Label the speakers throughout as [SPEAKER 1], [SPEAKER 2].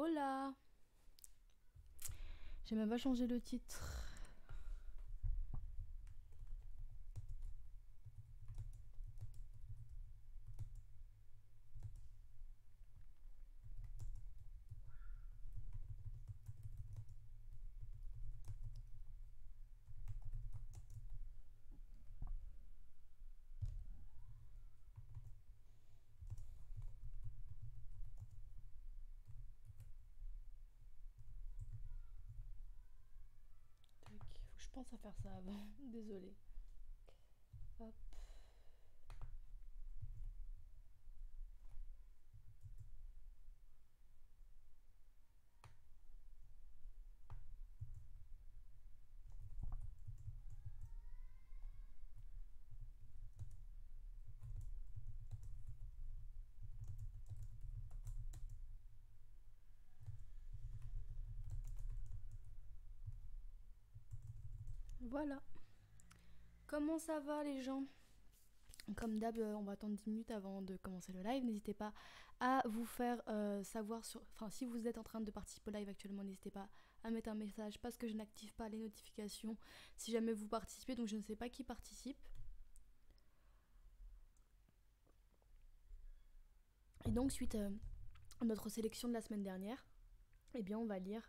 [SPEAKER 1] Hola! J'ai même pas changé le titre. Tac, faut que je pense à faire ça avant. Désolée. Hop. Voilà. Comment ça va les gens? Comme d'hab, on va attendre 10 minutes avant de commencer le live. N'hésitez pas à vous faire savoir sur... Enfin, si vous êtes en train de participer au live actuellement, n'hésitez pas à mettre un message parce que je n'active pas les notifications si jamais vous participez. Donc je ne sais pas qui participe. Et donc suite à notre sélection de la semaine dernière, eh bien on va lire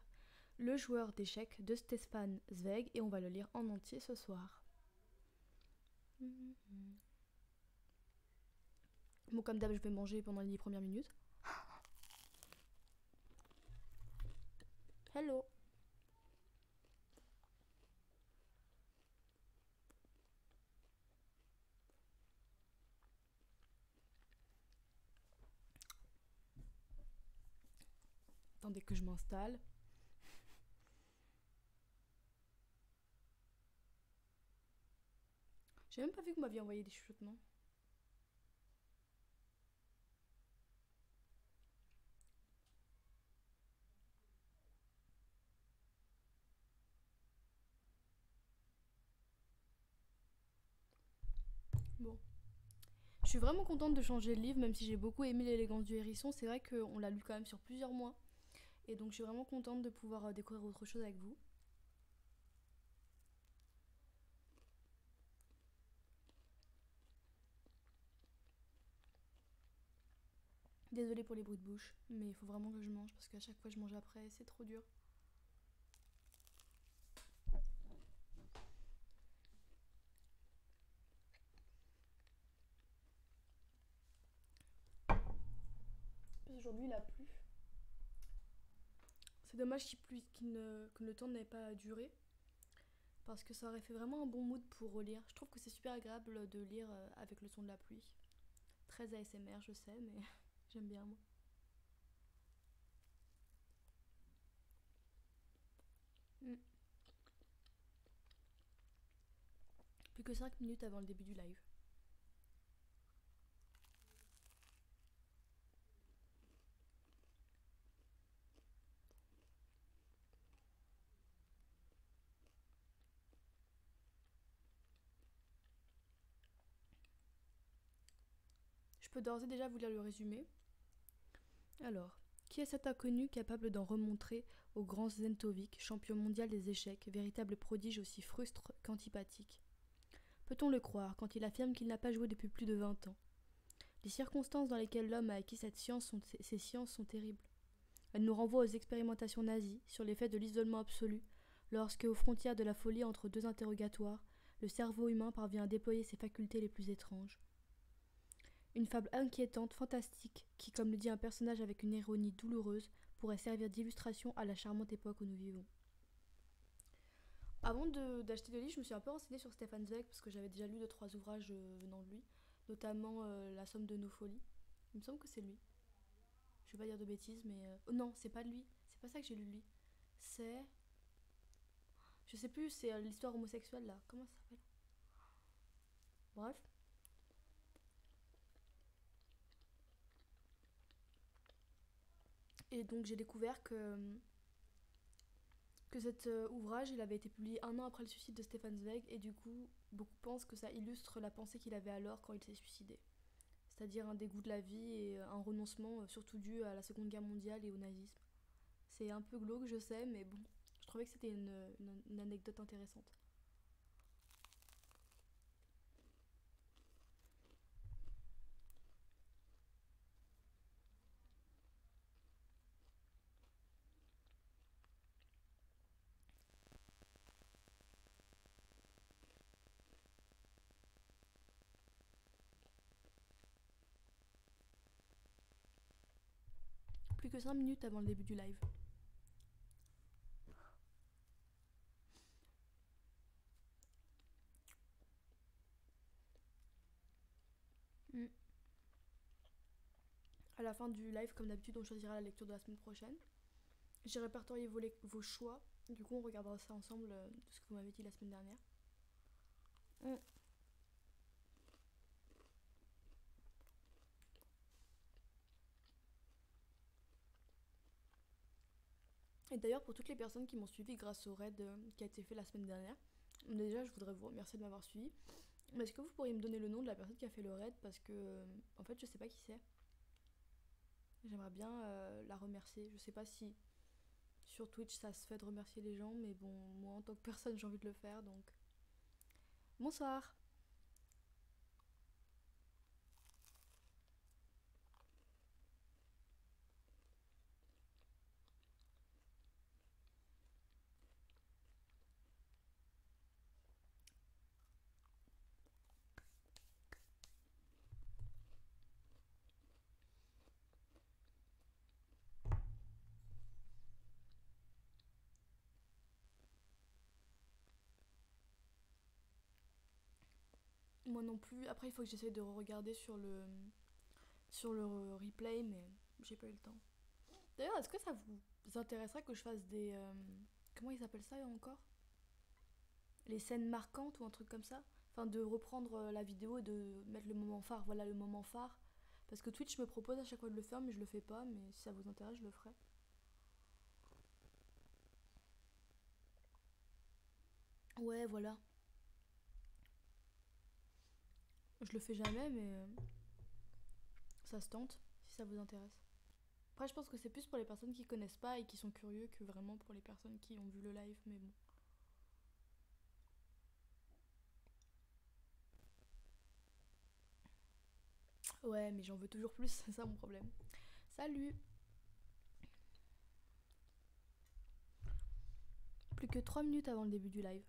[SPEAKER 1] Le joueur d'échecs de Stefan Zweig et on va le lire en entier ce soir. Bon, comme d'hab, je vais manger pendant les 10 premières minutes. Hello! Attendez que je m'installe. J'ai même pas vu que vous m'aviez envoyé des chuchotements. Bon. Je suis vraiment contente de changer de livre, même si j'ai beaucoup aimé l'élégance du hérisson. C'est vrai qu'on l'a lu quand même sur plusieurs mois. Et donc je suis vraiment contente de pouvoir découvrir autre chose avec vous. Désolée pour les bruits de bouche, mais il faut vraiment que je mange parce qu'à chaque fois je mange après, c'est trop dur. Aujourd'hui il a plu. C'est dommage que le temps n'ait pas duré. Parce que ça aurait fait vraiment un bon mood pour relire. Je trouve que c'est super agréable de lire avec le son de la pluie. Très ASMR, je sais, mais j'aime bien moi. Mm. Plus que 5 minutes avant le début du live. Je peux d'ores et déjà vous lire le résumé. Alors, qui est cet inconnu capable d'en remontrer au grand Zentovic, champion mondial des échecs, véritable prodige aussi frustre qu'antipathique? Peut-on le croire quand il affirme qu'il n'a pas joué depuis plus de 20 ans? Les circonstances dans lesquelles l'homme a acquis ces sciences sont terribles. Elles nous renvoient aux expérimentations nazies sur l'effet de l'isolement absolu, lorsque, aux frontières de la folie entre deux interrogatoires, le cerveau humain parvient à déployer ses facultés les plus étranges. Une fable inquiétante, fantastique, qui, comme le dit un personnage avec une ironie douloureuse, pourrait servir d'illustration à la charmante époque où nous vivons. Avant d'acheter le livre, je me suis un peu renseignée sur Stefan Zweig parce que j'avais déjà lu 2-3 ouvrages venant de lui, notamment La somme de nos folies. Il me semble que c'est lui. Je vais pas dire de bêtises, mais oh non, c'est pas de lui. C'est pas ça que j'ai lu de lui. C'est, je sais plus, c'est l'histoire homosexuelle là. Comment ça s'appelle? Bref. Et donc j'ai découvert que cet ouvrage il avait été publié un an après le suicide de Stefan Zweig et du coup beaucoup pensent que ça illustre la pensée qu'il avait alors quand il s'est suicidé. C'est-à-dire un dégoût de la vie et un renoncement surtout dû à la Seconde Guerre mondiale et au nazisme. C'est un peu glauque, je sais, mais bon, je trouvais que c'était une anecdote intéressante. Plus que 5 minutes avant le début du live. Mm. À la fin du live, comme d'habitude, on choisira la lecture de la semaine prochaine. J'ai répertorié vos choix. Du coup, on regardera ça ensemble de ce que vous m'avez dit la semaine dernière. Mm. Et d'ailleurs, pour toutes les personnes qui m'ont suivi grâce au raid qui a été fait la semaine dernière, déjà, je voudrais vous remercier de m'avoir suivi. Mais est-ce que vous pourriez me donner le nom de la personne qui a fait le raid? Parce que, en fait, je sais pas qui c'est. J'aimerais bien la remercier. Je sais pas si sur Twitch ça se fait de remercier les gens, mais bon, moi en tant que personne, j'ai envie de le faire donc. Bonsoir! Moi non plus. Après, il faut que j'essaye de regarder sur le replay, mais j'ai pas eu le temps. D'ailleurs, est-ce que ça vous intéresserait que je fasse des. Comment ils appellent ça encore? Les scènes marquantes ou un truc comme ça? Enfin, de reprendre la vidéo et de mettre le moment phare. Voilà, le moment phare. Parce que Twitch me propose à chaque fois de le faire, mais je le fais pas. Mais si ça vous intéresse, je le ferai. Ouais, voilà. Je le fais jamais, mais ça se tente, si ça vous intéresse. Après, je pense que c'est plus pour les personnes qui connaissent pas et qui sont curieux que vraiment pour les personnes qui ont vu le live, mais bon. Ouais, mais j'en veux toujours plus, c'est ça mon problème. Salut! Plus que 3 minutes avant le début du live.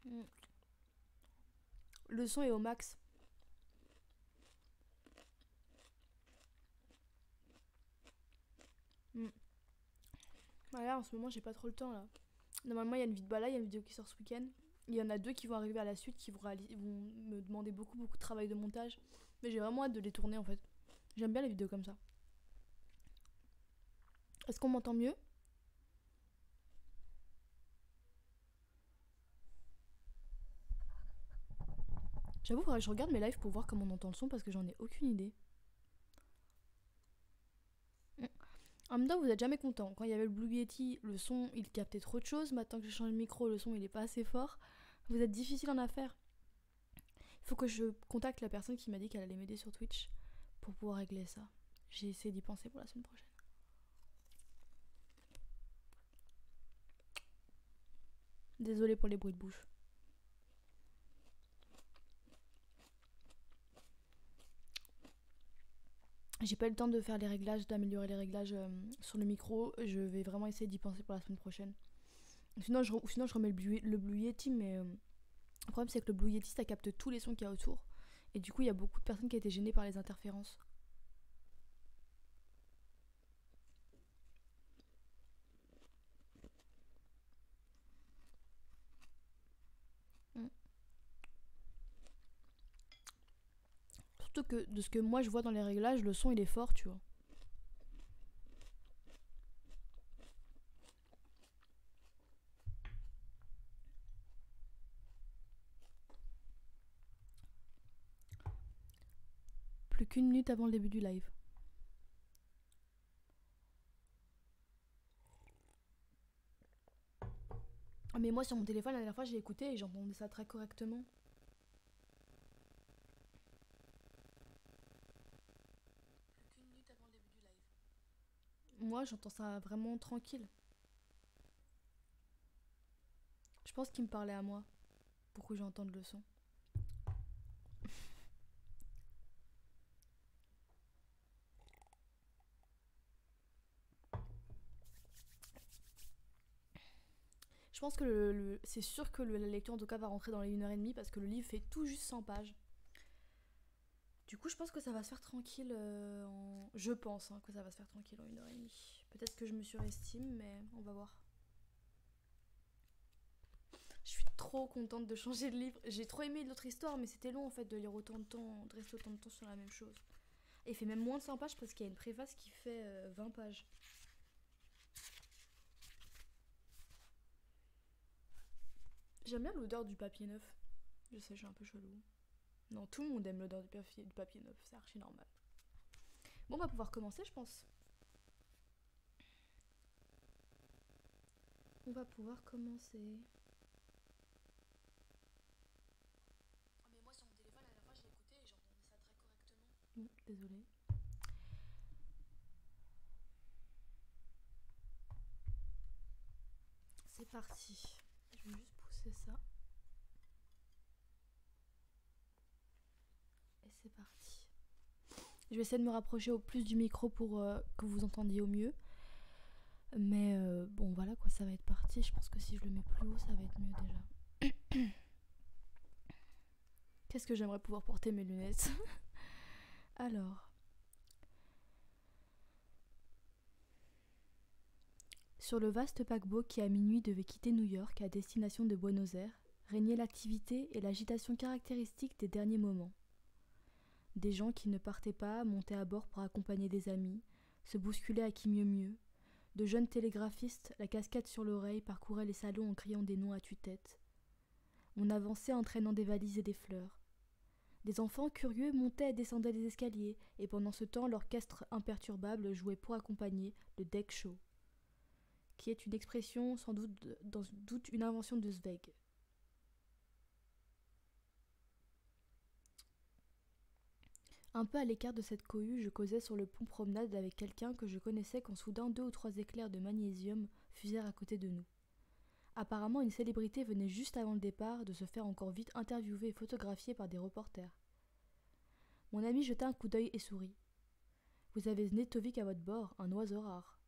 [SPEAKER 1] Mm. Le son est au max. Mm. Voilà, en ce moment, j'ai pas trop le temps là. Normalement, il y a une vidéo, bah là, il y a une vidéo qui sort ce week-end. Il y en a deux qui vont arriver à la suite, qui vont me demander beaucoup, beaucoup de travail de montage. Mais j'ai vraiment hâte de les tourner en fait. J'aime bien les vidéos comme ça. Est-ce qu'on m'entend mieux? J'avoue, faudrait que je regarde mes lives pour voir comment on entend le son parce que j'en ai aucune idée. Mm. En même temps, vous êtes jamais content. Quand il y avait le Blue Yeti, le son il captait trop de choses. Maintenant que j'ai changé de micro, le son il est pas assez fort. Vous êtes difficile en affaires. Il faut que je contacte la personne qui m'a dit qu'elle allait m'aider sur Twitch pour pouvoir régler ça. J'ai essayé d'y penser pour la semaine prochaine. Désolée pour les bruits de bouche. J'ai pas eu le temps de faire les réglages, d'améliorer les réglages sur le micro. Je vais vraiment essayer d'y penser pour la semaine prochaine. Sinon, je remets le Blue Yeti, mais le problème c'est que le Blue Yeti ça capte tous les sons qu'il y a autour. Et du coup, il y a beaucoup de personnes qui ont été gênées par les interférences. Mm. Surtout que de ce que moi je vois dans les réglages, le son il est fort, tu vois. Plus qu'une minute avant le début du live. Ah, mais moi sur mon téléphone la dernière fois j'ai écouté et j'entendais ça très correctement. Plus qu'une minute avant le début du Moi, j'entends ça vraiment tranquille. Je pense qu'il me parlait à moi pour que j'entende le son. Je pense que c'est sûr que la lecture en tout cas va rentrer dans les 1h30 parce que le livre fait tout juste 100 pages. Du coup, je pense que ça va se faire tranquille Je pense que ça va se faire tranquille en 1h30. Peut-être que je me surestime, mais on va voir. Je suis trop contente de changer de livre. J'ai trop aimé l'autre histoire, mais c'était long en fait de lire autant de temps, de rester autant de temps sur la même chose. Et il fait même moins de 100 pages parce qu'il y a une préface qui fait 20 pages. J'aime bien l'odeur du papier neuf. Je sais, je suis un peu chelou. Non, tout le monde aime l'odeur du papier neuf, c'est archi normal. Bon, on va pouvoir commencer, je pense. On va pouvoir commencer. Ah, mais moi, sur mon téléphone, la dernière fois, je l'ai écouté et j'entendais ça très correctement. Désolée. C'est parti. Je vais juste pousser ça. Et c'est parti. Je vais essayer de me rapprocher au plus du micro pour que vous entendiez au mieux. Mais bon, voilà quoi, ça va être parti. Je pense que si je le mets plus haut, ça va être mieux déjà. Qu'est-ce que j'aimerais pouvoir porter mes lunettes. Alors. Sur le vaste paquebot qui à minuit devait quitter New York à destination de Buenos Aires, régnait l'activité et l'agitation caractéristiques des derniers moments. Des gens qui ne partaient pas montaient à bord pour accompagner des amis, se bousculaient à qui mieux mieux. De jeunes télégraphistes, la casquette sur l'oreille, parcouraient les salons en criant des noms à tue-tête. On avançait en traînant des valises et des fleurs. Des enfants curieux montaient et descendaient les escaliers, et pendant ce temps l'orchestre imperturbable jouait pour accompagner le deck show, qui est une expression sans doute une invention de Zweig. Un peu à l'écart de cette cohue, je causais sur le pont promenade avec quelqu'un que je connaissais quand soudain 2 ou 3 éclairs de magnésium fusèrent à côté de nous. Apparemment, une célébrité venait juste avant le départ de se faire encore vite interviewer et photographier par des reporters. Mon ami jeta un coup d'œil et sourit. « Vous avez Znetovic à votre bord, un oiseau rare. »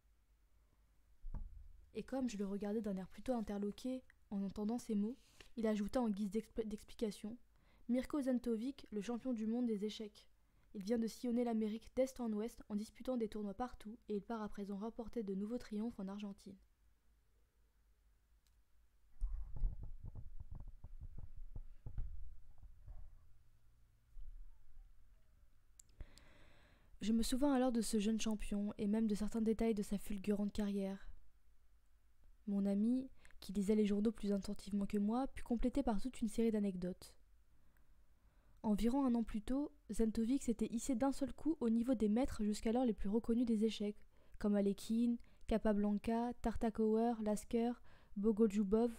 [SPEAKER 1] Et comme je le regardais d'un air plutôt interloqué en entendant ces mots, il ajouta en guise d'explication « Mirko Znetovic, le champion du monde des échecs. Il vient de sillonner l'Amérique d'est en ouest en disputant des tournois partout et il part à présent rapporter de nouveaux triomphes en Argentine. » Je me souvins alors de ce jeune champion et même de certains détails de sa fulgurante carrière. Mon ami, qui lisait les journaux plus attentivement que moi, put compléter par toute une série d'anecdotes. Environ 1 an plus tôt, Znetovic s'était hissé d'un seul coup au niveau des maîtres jusqu'alors les plus reconnus des échecs, comme Alekhine, Capablanca, Tartakower, Lasker, Bogoljubov.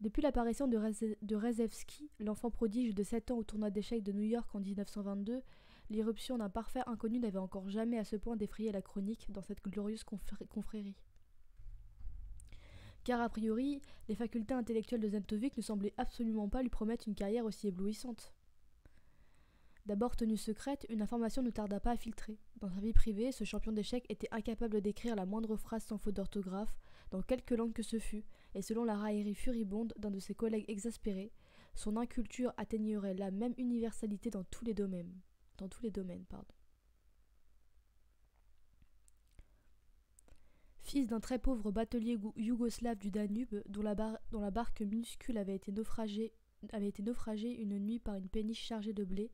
[SPEAKER 1] Depuis l'apparition de Rzewski, l'enfant prodige de 7 ans au tournoi d'échecs de New York en 1922, l'irruption d'un parfait inconnu n'avait encore jamais à ce point défrayé la chronique dans cette glorieuse confrérie. Car a priori, les facultés intellectuelles de Znetovic ne semblaient absolument pas lui promettre une carrière aussi éblouissante. D'abord tenue secrète, une information ne tarda pas à filtrer. Dans sa vie privée, ce champion d'échecs était incapable d'écrire la moindre phrase sans faute d'orthographe, dans quelque langue que ce fût, et selon la raillerie furibonde d'un de ses collègues exaspérés, son inculture atteignerait la même universalité dans tous les domaines. Fils d'un très pauvre batelier yougoslave du Danube, dont la barque minuscule avait été naufragée une nuit par une péniche chargée de blé,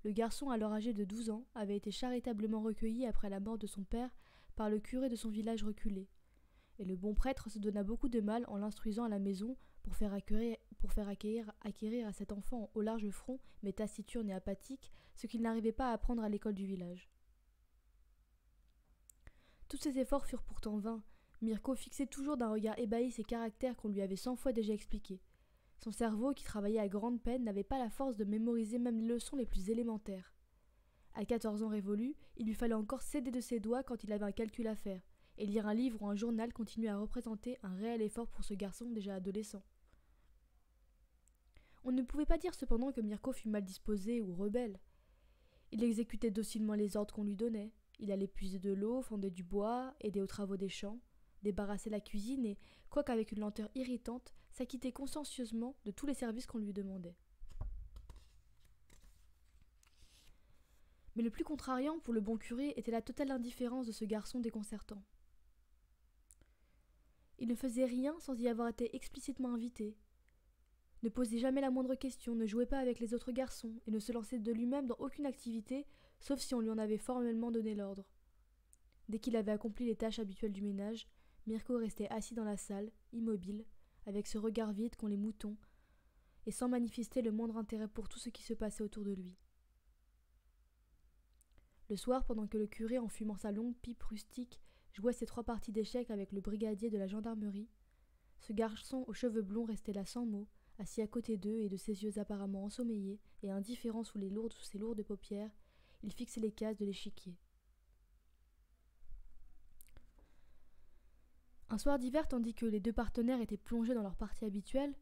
[SPEAKER 1] le garçon, alors âgé de 12 ans, avait été charitablement recueilli après la mort de son père par le curé de son village reculé. Et le bon prêtre se donna beaucoup de mal en l'instruisant à la maison pour faire acquérir à cet enfant au large front, mais taciturne et apathique, ce qu'il n'arrivait pas à apprendre à l'école du village. Tous ses efforts furent pourtant vains. Mirko fixait toujours d'un regard ébahi ces caractères qu'on lui avait 100 fois déjà expliqués. Son cerveau, qui travaillait à grande peine, n'avait pas la force de mémoriser même les leçons les plus élémentaires. À 14 ans révolus, il lui fallait encore s'aider de ses doigts quand il avait un calcul à faire, et lire un livre ou un journal continuait à représenter un réel effort pour ce garçon déjà adolescent. On ne pouvait pas dire cependant que Mirko fût mal disposé ou rebelle. Il exécutait docilement les ordres qu'on lui donnait. Il allait puiser de l'eau, fendait du bois, aidait aux travaux des champs, débarrassait la cuisine et, quoique avec une lenteur irritante, s'acquittait consciencieusement de tous les services qu'on lui demandait. Mais le plus contrariant pour le bon curé était la totale indifférence de ce garçon déconcertant. Il ne faisait rien sans y avoir été explicitement invité, ne posait jamais la moindre question, ne jouait pas avec les autres garçons et ne se lançait de lui-même dans aucune activité, sauf si on lui en avait formellement donné l'ordre. Dès qu'il avait accompli les tâches habituelles du ménage, Mirko restait assis dans la salle, immobile, avec ce regard vide qu'ont les moutons, et sans manifester le moindre intérêt pour tout ce qui se passait autour de lui. Le soir, pendant que le curé, en fumant sa longue pipe rustique, jouait ses 3 parties d'échecs avec le brigadier de la gendarmerie, ce garçon aux cheveux blonds restait là sans mots, assis à côté d'eux et de ses yeux apparemment ensommeillés et indifférents sous ses lourdes paupières, il fixait les cases de l'échiquier. Un soir d'hiver, tandis que les 2 partenaires étaient plongés dans leur partie habituelle,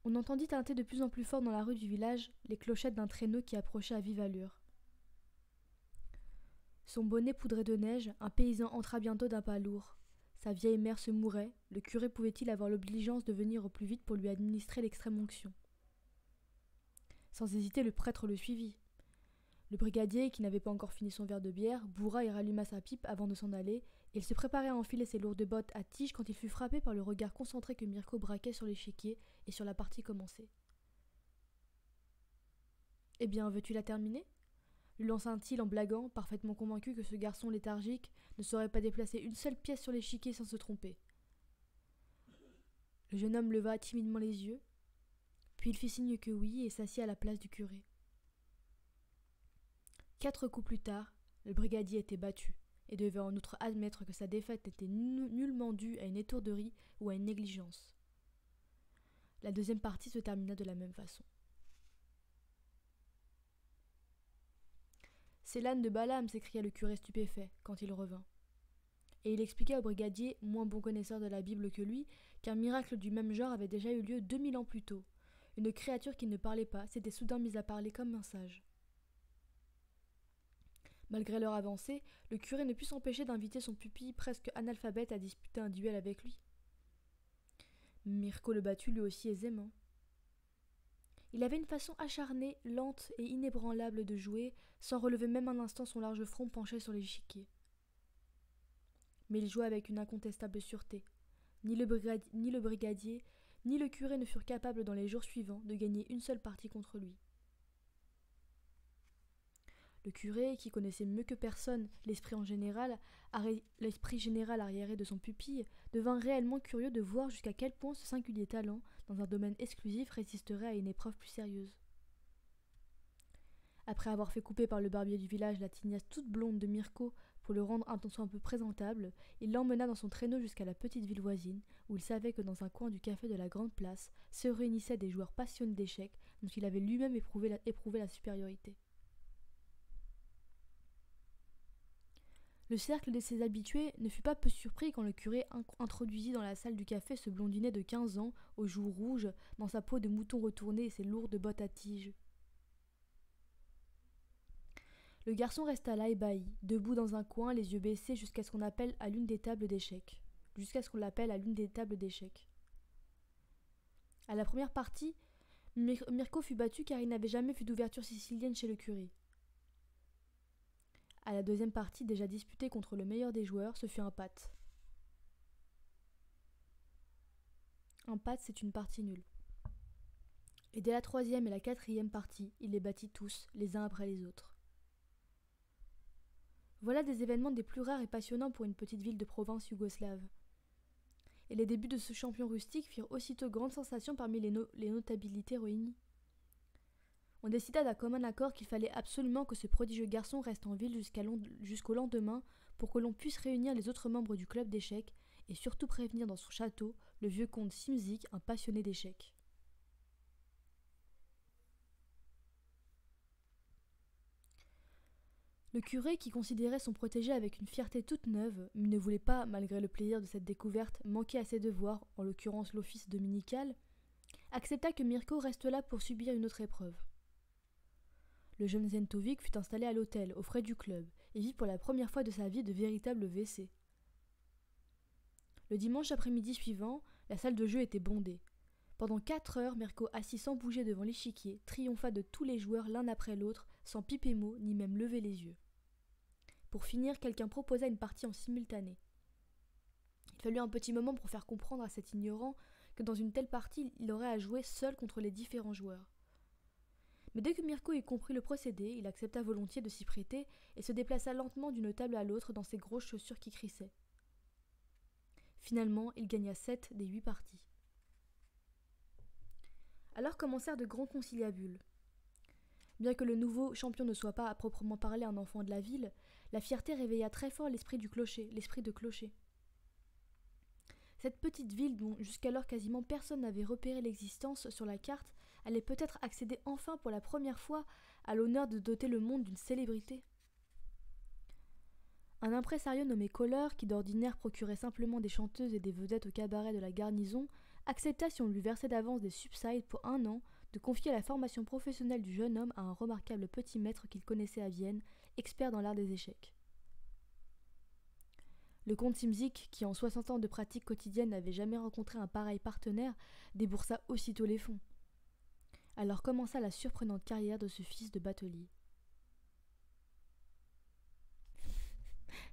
[SPEAKER 1] on entendit tinter de plus en plus fort dans la rue du village les clochettes d'un traîneau qui approchait à vive allure. Son bonnet poudré de neige, un paysan entra bientôt d'un pas lourd. Sa vieille mère se mourait, le curé pouvait-il avoir l'obligeance de venir au plus vite pour lui administrer l'extrême-onction. Sans hésiter, le prêtre le suivit. Le brigadier, qui n'avait pas encore fini son verre de bière, bourra et ralluma sa pipe avant de s'en aller, et il se préparait à enfiler ses lourdes bottes à tige quand il fut frappé par le regard concentré que Mirko braquait sur l'échiquier et sur la partie commencée. « Eh bien, veux-tu la terminer » lui lança-t-il en blaguant, parfaitement convaincu que ce garçon léthargique ne saurait pas déplacer une seule pièce sur l'échiquier sans se tromper. Le jeune homme leva timidement les yeux, puis il fit signe que oui et s'assit à la place du curé. 4 coups plus tard, le brigadier était battu et devait en outre admettre que sa défaite n'était nullement due à une étourderie ou à une négligence. La deuxième partie se termina de la même façon. « C'est l'âne de Balaam » s'écria le curé stupéfait quand il revint. Et il expliqua au brigadier, moins bon connaisseur de la Bible que lui, qu'un miracle du même genre avait déjà eu lieu 2000 ans plus tôt. Une créature qui ne parlait pas s'était soudain mise à parler comme un sage. Malgré leur avancée, le curé ne put s'empêcher d'inviter son pupille presque analphabète à disputer un duel avec lui. Mirko le batut lui aussi aisément. Il avait une façon acharnée, lente et inébranlable de jouer, sans relever même un instant son large front penché sur l'échiquier. Mais il jouait avec une incontestable sûreté. Ni le brigadier, ni le curé ne furent capables dans les jours suivants de gagner une seule partie contre lui. Le curé, qui connaissait mieux que personne l'esprit général arriéré de son pupille, devint réellement curieux de voir jusqu'à quel point ce singulier talent, dans un domaine exclusif, résisterait à une épreuve plus sérieuse. Après avoir fait couper par le barbier du village la tignasse toute blonde de Mirko pour le rendre un tant peu présentable, il l'emmena dans son traîneau jusqu'à la petite ville voisine, où il savait que dans un coin du café de la Grande Place se réunissaient des joueurs passionnés d'échecs dont il avait lui-même éprouvé la supériorité. Le cercle de ses habitués ne fut pas peu surpris quand le curé introduisit dans la salle du café ce blondinet de 15 ans, aux joues rouges, dans sa peau de mouton retournée et ses lourdes bottes à tige. Le garçon resta là ébahi, debout dans un coin, les yeux baissés jusqu'à ce qu'on l'appelle à l'une des tables d'échecs. À la première partie, Mirko fut battu car il n'avait jamais vu d'ouverture sicilienne chez le curé. À la deuxième partie, déjà disputée contre le meilleur des joueurs, ce fut un pat. Un pat, c'est une partie nulle. Et dès la troisième et la quatrième partie, il les battit tous, les uns après les autres. Voilà des événements des plus rares et passionnants pour une petite ville de province yougoslave. Et les débuts de ce champion rustique firent aussitôt grande sensation parmi les notabilités réunies. On décida d'un commun accord qu'il fallait absolument que ce prodigieux garçon reste en ville jusqu'au lendemain pour que l'on puisse réunir les autres membres du club d'échecs et surtout prévenir dans son château le vieux comte Simzik, un passionné d'échecs. Le curé, qui considérait son protégé avec une fierté toute neuve, mais ne voulait pas, malgré le plaisir de cette découverte, manquer à ses devoirs, en l'occurrence l'office dominical, accepta que Mirko reste là pour subir une autre épreuve. Le jeune Zentovic fut installé à l'hôtel, aux frais du club, et vit pour la première fois de sa vie de véritables WC. Le dimanche après-midi suivant, la salle de jeu était bondée. Pendant 4 heures, Mirko, assis sans bouger devant l'échiquier, triompha de tous les joueurs l'un après l'autre, sans piper mot, ni même lever les yeux. Pour finir, quelqu'un proposa une partie en simultané. Il fallut un petit moment pour faire comprendre à cet ignorant que dans une telle partie, il aurait à jouer seul contre les différents joueurs. Mais dès que Mirko eut compris le procédé, il accepta volontiers de s'y prêter et se déplaça lentement d'une table à l'autre dans ses grosses chaussures qui crissaient. Finalement, il gagna 7 des 8 parties. Alors commencèrent de grands conciliabules. Bien que le nouveau champion ne soit pas à proprement parler un enfant de la ville, la fierté réveilla très fort l'esprit de clocher. Cette petite ville dont jusqu'alors quasiment personne n'avait repéré l'existence sur la carte allait peut-être accéder enfin pour la première fois à l'honneur de doter le monde d'une célébrité. Un impresario nommé Kohler, qui d'ordinaire procurait simplement des chanteuses et des vedettes au cabaret de la garnison, accepta, si on lui versait d'avance des subsides pour 1 an, de confier la formation professionnelle du jeune homme à un remarquable petit maître qu'il connaissait à Vienne, expert dans l'art des échecs. Le comte Simzik, qui en 60 ans de pratique quotidienne n'avait jamais rencontré un pareil partenaire, déboursa aussitôt les fonds. Alors commença la surprenante carrière de ce fils de batelier.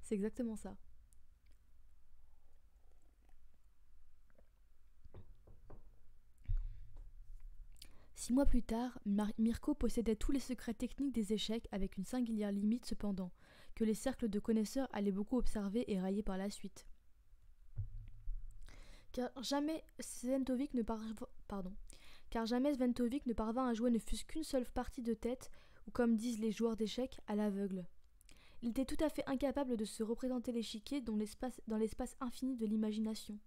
[SPEAKER 1] C'est exactement ça. Six mois plus tard, Mirko possédait tous les secrets techniques des échecs, avec une singulière limite cependant, que les cercles de connaisseurs allaient beaucoup observer et railler par la suite. Car jamais Sventovic ne parvint à jouer ne fût-ce qu'une seule partie de tête, ou comme disent les joueurs d'échecs, à l'aveugle. Il était tout à fait incapable de se représenter l'échiquier dans l'espace infini de l'imagination.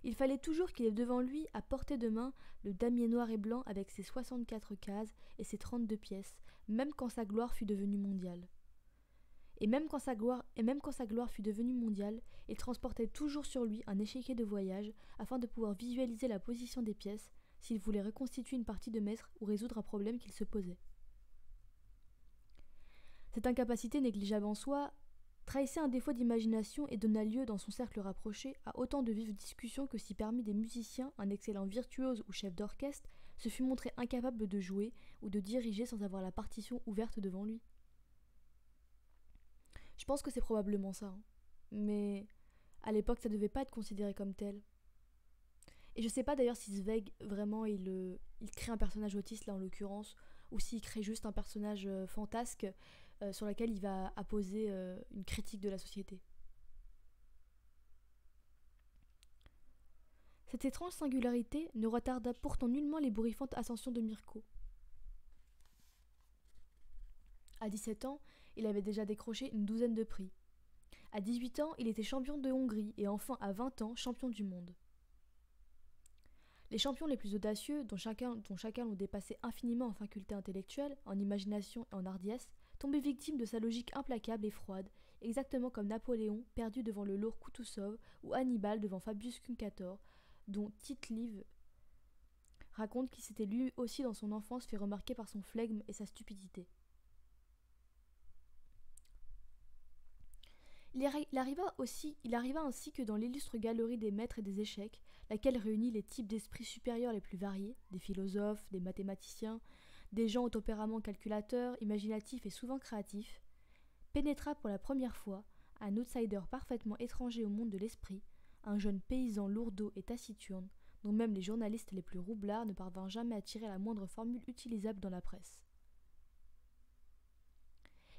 [SPEAKER 1] Il fallait toujours qu'il ait devant lui, à portée de main, le damier noir et blanc avec ses 64 cases et ses 32 pièces, même quand sa gloire fut devenue mondiale. Et même quand sa gloire fut devenue mondiale, il transportait toujours sur lui un échiquier de voyage afin de pouvoir visualiser la position des pièces s'il voulait reconstituer une partie de maître ou résoudre un problème qu'il se posait. Cette incapacité négligeable en soi trahissait un défaut d'imagination et donna lieu, dans son cercle rapproché, à autant de vives discussions que si parmi des musiciens, un excellent virtuose ou chef d'orchestre se fût montré incapable de jouer ou de diriger sans avoir la partition ouverte devant lui. Je pense que c'est probablement ça, hein. Mais à l'époque, ça devait pas être considéré comme tel. Et je sais pas d'ailleurs si Zweig, vraiment, il crée un personnage autiste, là en l'occurrence, ou s'il crée juste un personnage fantasque sur lequel il va apposer une critique de la société. Cette étrange singularité ne retarda pourtant nullement l'ébourifante ascension de Mirko. À 17 ans, il avait déjà décroché une 12aine de prix. À 18 ans, il était champion de Hongrie et enfin à 20 ans, champion du monde. Les champions les plus audacieux, dont chacun l'ont dépassé infiniment en faculté intellectuelle, en imagination et en hardiesse, tombaient victimes de sa logique implacable et froide, exactement comme Napoléon, perdu devant le lourd Koutousov, ou Hannibal devant Fabius Cunctator, dont Tite-Live raconte qu'il s'était lui aussi dans son enfance fait remarquer par son flegme et sa stupidité. Il arriva ainsi que dans l'illustre galerie des maîtres et des échecs, laquelle réunit les types d'esprits supérieurs les plus variés, des philosophes, des mathématiciens, des gens au tempérament calculateur, imaginatif et souvent créatif, pénétra pour la première fois un outsider parfaitement étranger au monde de l'esprit, un jeune paysan lourdeau et taciturne, dont même les journalistes les plus roublards ne parvinrent jamais à tirer la moindre formule utilisable dans la presse.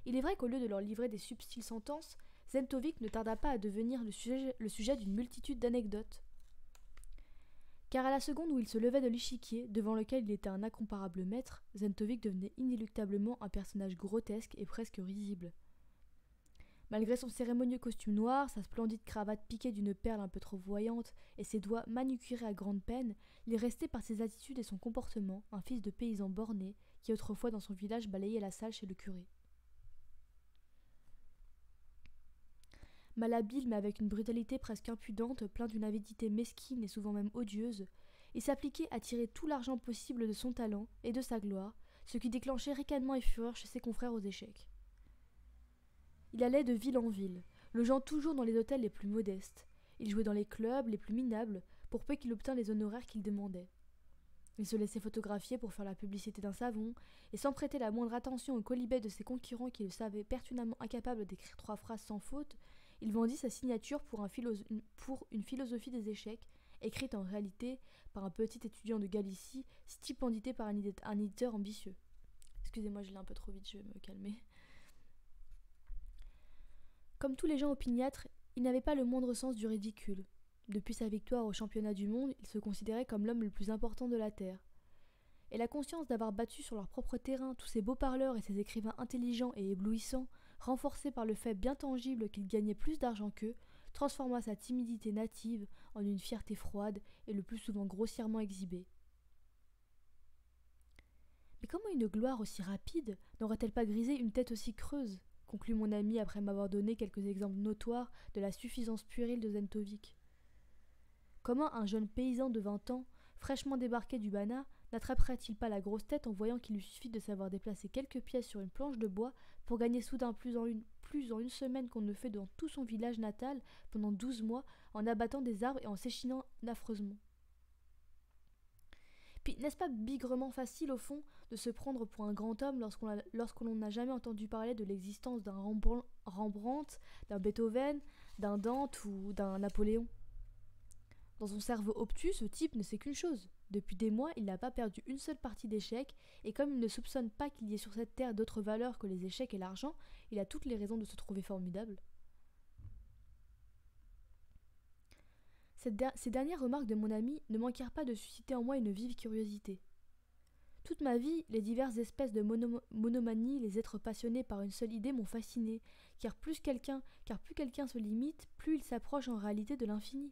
[SPEAKER 1] Il est vrai qu'au lieu de leur livrer des subtiles sentences, Zentovic ne tarda pas à devenir le sujet d'une multitude d'anecdotes. Car à la seconde où il se levait de l'échiquier, devant lequel il était un incomparable maître, Zentovic devenait inéluctablement un personnage grotesque et presque risible. Malgré son cérémonieux costume noir, sa splendide cravate piquée d'une perle un peu trop voyante et ses doigts manucurés à grande peine, il restait par ses attitudes et son comportement un fils de paysan borné qui autrefois dans son village balayait la salle chez le curé. Malhabile mais avec une brutalité presque impudente, plein d'une avidité mesquine et souvent même odieuse, il s'appliquait à tirer tout l'argent possible de son talent et de sa gloire, ce qui déclenchait ricanement et fureur chez ses confrères aux échecs. Il allait de ville en ville, logeant toujours dans les hôtels les plus modestes. Il jouait dans les clubs les plus minables, pour peu qu'il obtînt les honoraires qu'il demandait. Il se laissait photographier pour faire la publicité d'un savon, et sans prêter la moindre attention au quolibet de ses concurrents qui le savaient pertinemment incapables d'écrire 3 phrases sans faute, il vendit sa signature pour une philosophie des échecs, écrite en réalité par un petit étudiant de Galicie, stipendité par un éditeur ambitieux. Excusez-moi, je l'ai un peu trop vite, je vais me calmer. Comme tous les gens opiniâtres, il n'avait pas le moindre sens du ridicule. Depuis sa victoire au championnat du monde, il se considérait comme l'homme le plus important de la Terre. Et la conscience d'avoir battu sur leur propre terrain tous ces beaux parleurs et ces écrivains intelligents et éblouissants, renforcés par le fait bien tangible qu'il gagnait plus d'argent qu'eux, transforma sa timidité native en une fierté froide et le plus souvent grossièrement exhibée. Mais comment une gloire aussi rapide n'aurait-elle pas grisé une tête aussi creuse, conclut mon ami après m'avoir donné quelques exemples notoires de la suffisance puérile de Zentovic. Comment un jeune paysan de 20 ans, fraîchement débarqué du Banat, n'attraperait-il pas la grosse tête en voyant qu'il lui suffit de savoir déplacer quelques pièces sur une planche de bois pour gagner soudain plus en une semaine qu'on ne fait dans tout son village natal pendant 12 mois en abattant des arbres et en s'échinant affreusement. Puis n'est-ce pas bigrement facile au fond de se prendre pour un grand homme lorsqu'on n'a jamais entendu parler de l'existence d'un Rembrandt, d'un Beethoven, d'un Dante ou d'un Napoléon? Dans son cerveau obtus, ce type ne sait qu'une chose. Depuis des mois, il n'a pas perdu une seule partie d'échecs, et comme il ne soupçonne pas qu'il y ait sur cette terre d'autres valeurs que les échecs et l'argent, il a toutes les raisons de se trouver formidable. Ces dernières remarques de mon ami ne manquèrent pas de susciter en moi une vive curiosité. Toute ma vie, les diverses espèces de monomanie, les êtres passionnés par une seule idée m'ont fasciné, car plus quelqu'un se limite, plus il s'approche en réalité de l'infini.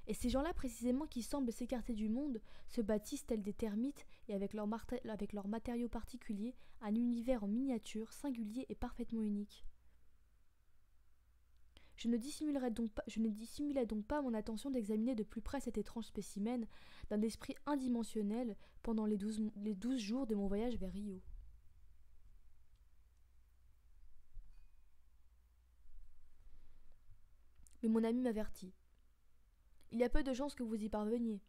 [SPEAKER 1] Et ces gens-là précisément qui semblent s'écarter du monde, se bâtissent tels des termites et avec leurs matériaux particuliers, un univers en miniature, singulier et parfaitement unique. Je ne dissimulais donc pas mon attention d'examiner de plus près cet étrange spécimen d'un esprit indimensionnel pendant les 12 jours de mon voyage vers Rio. Mais mon ami m'avertit. Il y a peu de chances que vous y parveniez.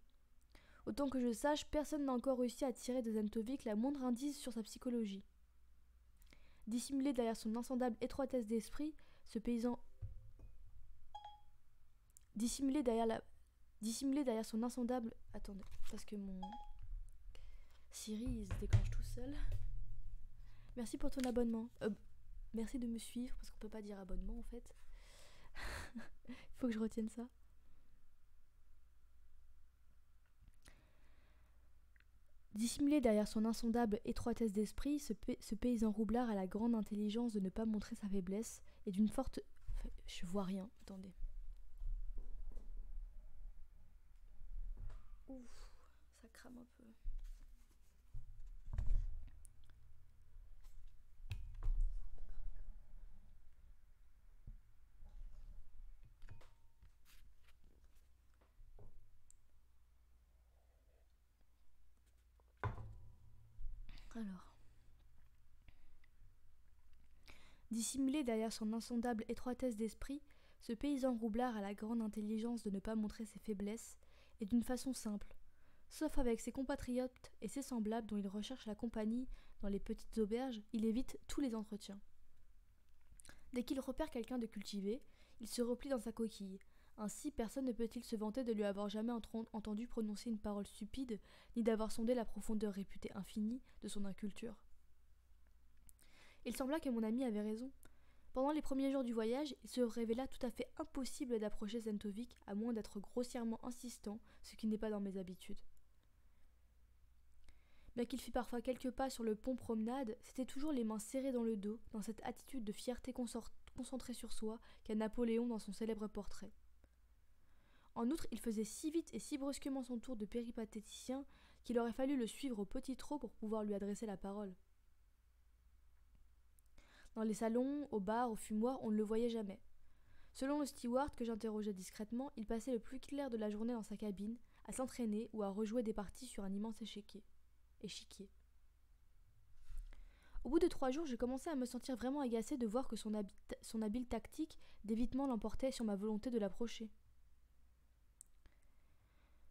[SPEAKER 1] Autant que je sache, personne n'a encore réussi à tirer de Zentovic la moindre indice sur sa psychologie. Dissimulé derrière son insondable étroitesse d'esprit, ce paysan... Dissimulé derrière son insondable... Attendez, parce que mon... Siri, il se déclenche tout seul. Merci pour ton abonnement. Merci de me suivre, parce qu'on peut pas dire abonnement en fait. Il faut que je retienne ça. Dissimulé derrière son insondable étroitesse d'esprit, ce paysan roublard a la grande intelligence de ne pas montrer sa faiblesse et d'une forte... Enfin, je vois rien, attendez. Ouf, ça crame un peu. Alors. Dissimulé derrière son insondable étroitesse d'esprit, ce paysan roublard a la grande intelligence de ne pas montrer ses faiblesses, et d'une façon simple. Sauf avec ses compatriotes et ses semblables dont il recherche la compagnie dans les petites auberges, il évite tous les entretiens. Dès qu'il repère quelqu'un de cultivé, il se replie dans sa coquille. Ainsi, personne ne peut-il se vanter de lui avoir jamais entendu prononcer une parole stupide, ni d'avoir sondé la profondeur réputée infinie de son inculture. Il sembla que mon ami avait raison. Pendant les premiers jours du voyage, il se révéla tout à fait impossible d'approcher Zentovic à moins d'être grossièrement insistant, ce qui n'est pas dans mes habitudes. Bien qu'il fît parfois quelques pas sur le pont promenade, c'était toujours les mains serrées dans le dos, dans cette attitude de fierté concentrée sur soi qu'a Napoléon dans son célèbre portrait. En outre, il faisait si vite et si brusquement son tour de péripatéticien qu'il aurait fallu le suivre au petit trot pour pouvoir lui adresser la parole. Dans les salons, aux bars, aux fumoirs, on ne le voyait jamais. Selon le steward que j'interrogeais discrètement, il passait le plus clair de la journée dans sa cabine, à s'entraîner ou à rejouer des parties sur un immense échiquier. Au bout de 3 jours, j'ai commencé à me sentir vraiment agacée de voir que son habile tactique d'évitement l'emportait sur ma volonté de l'approcher.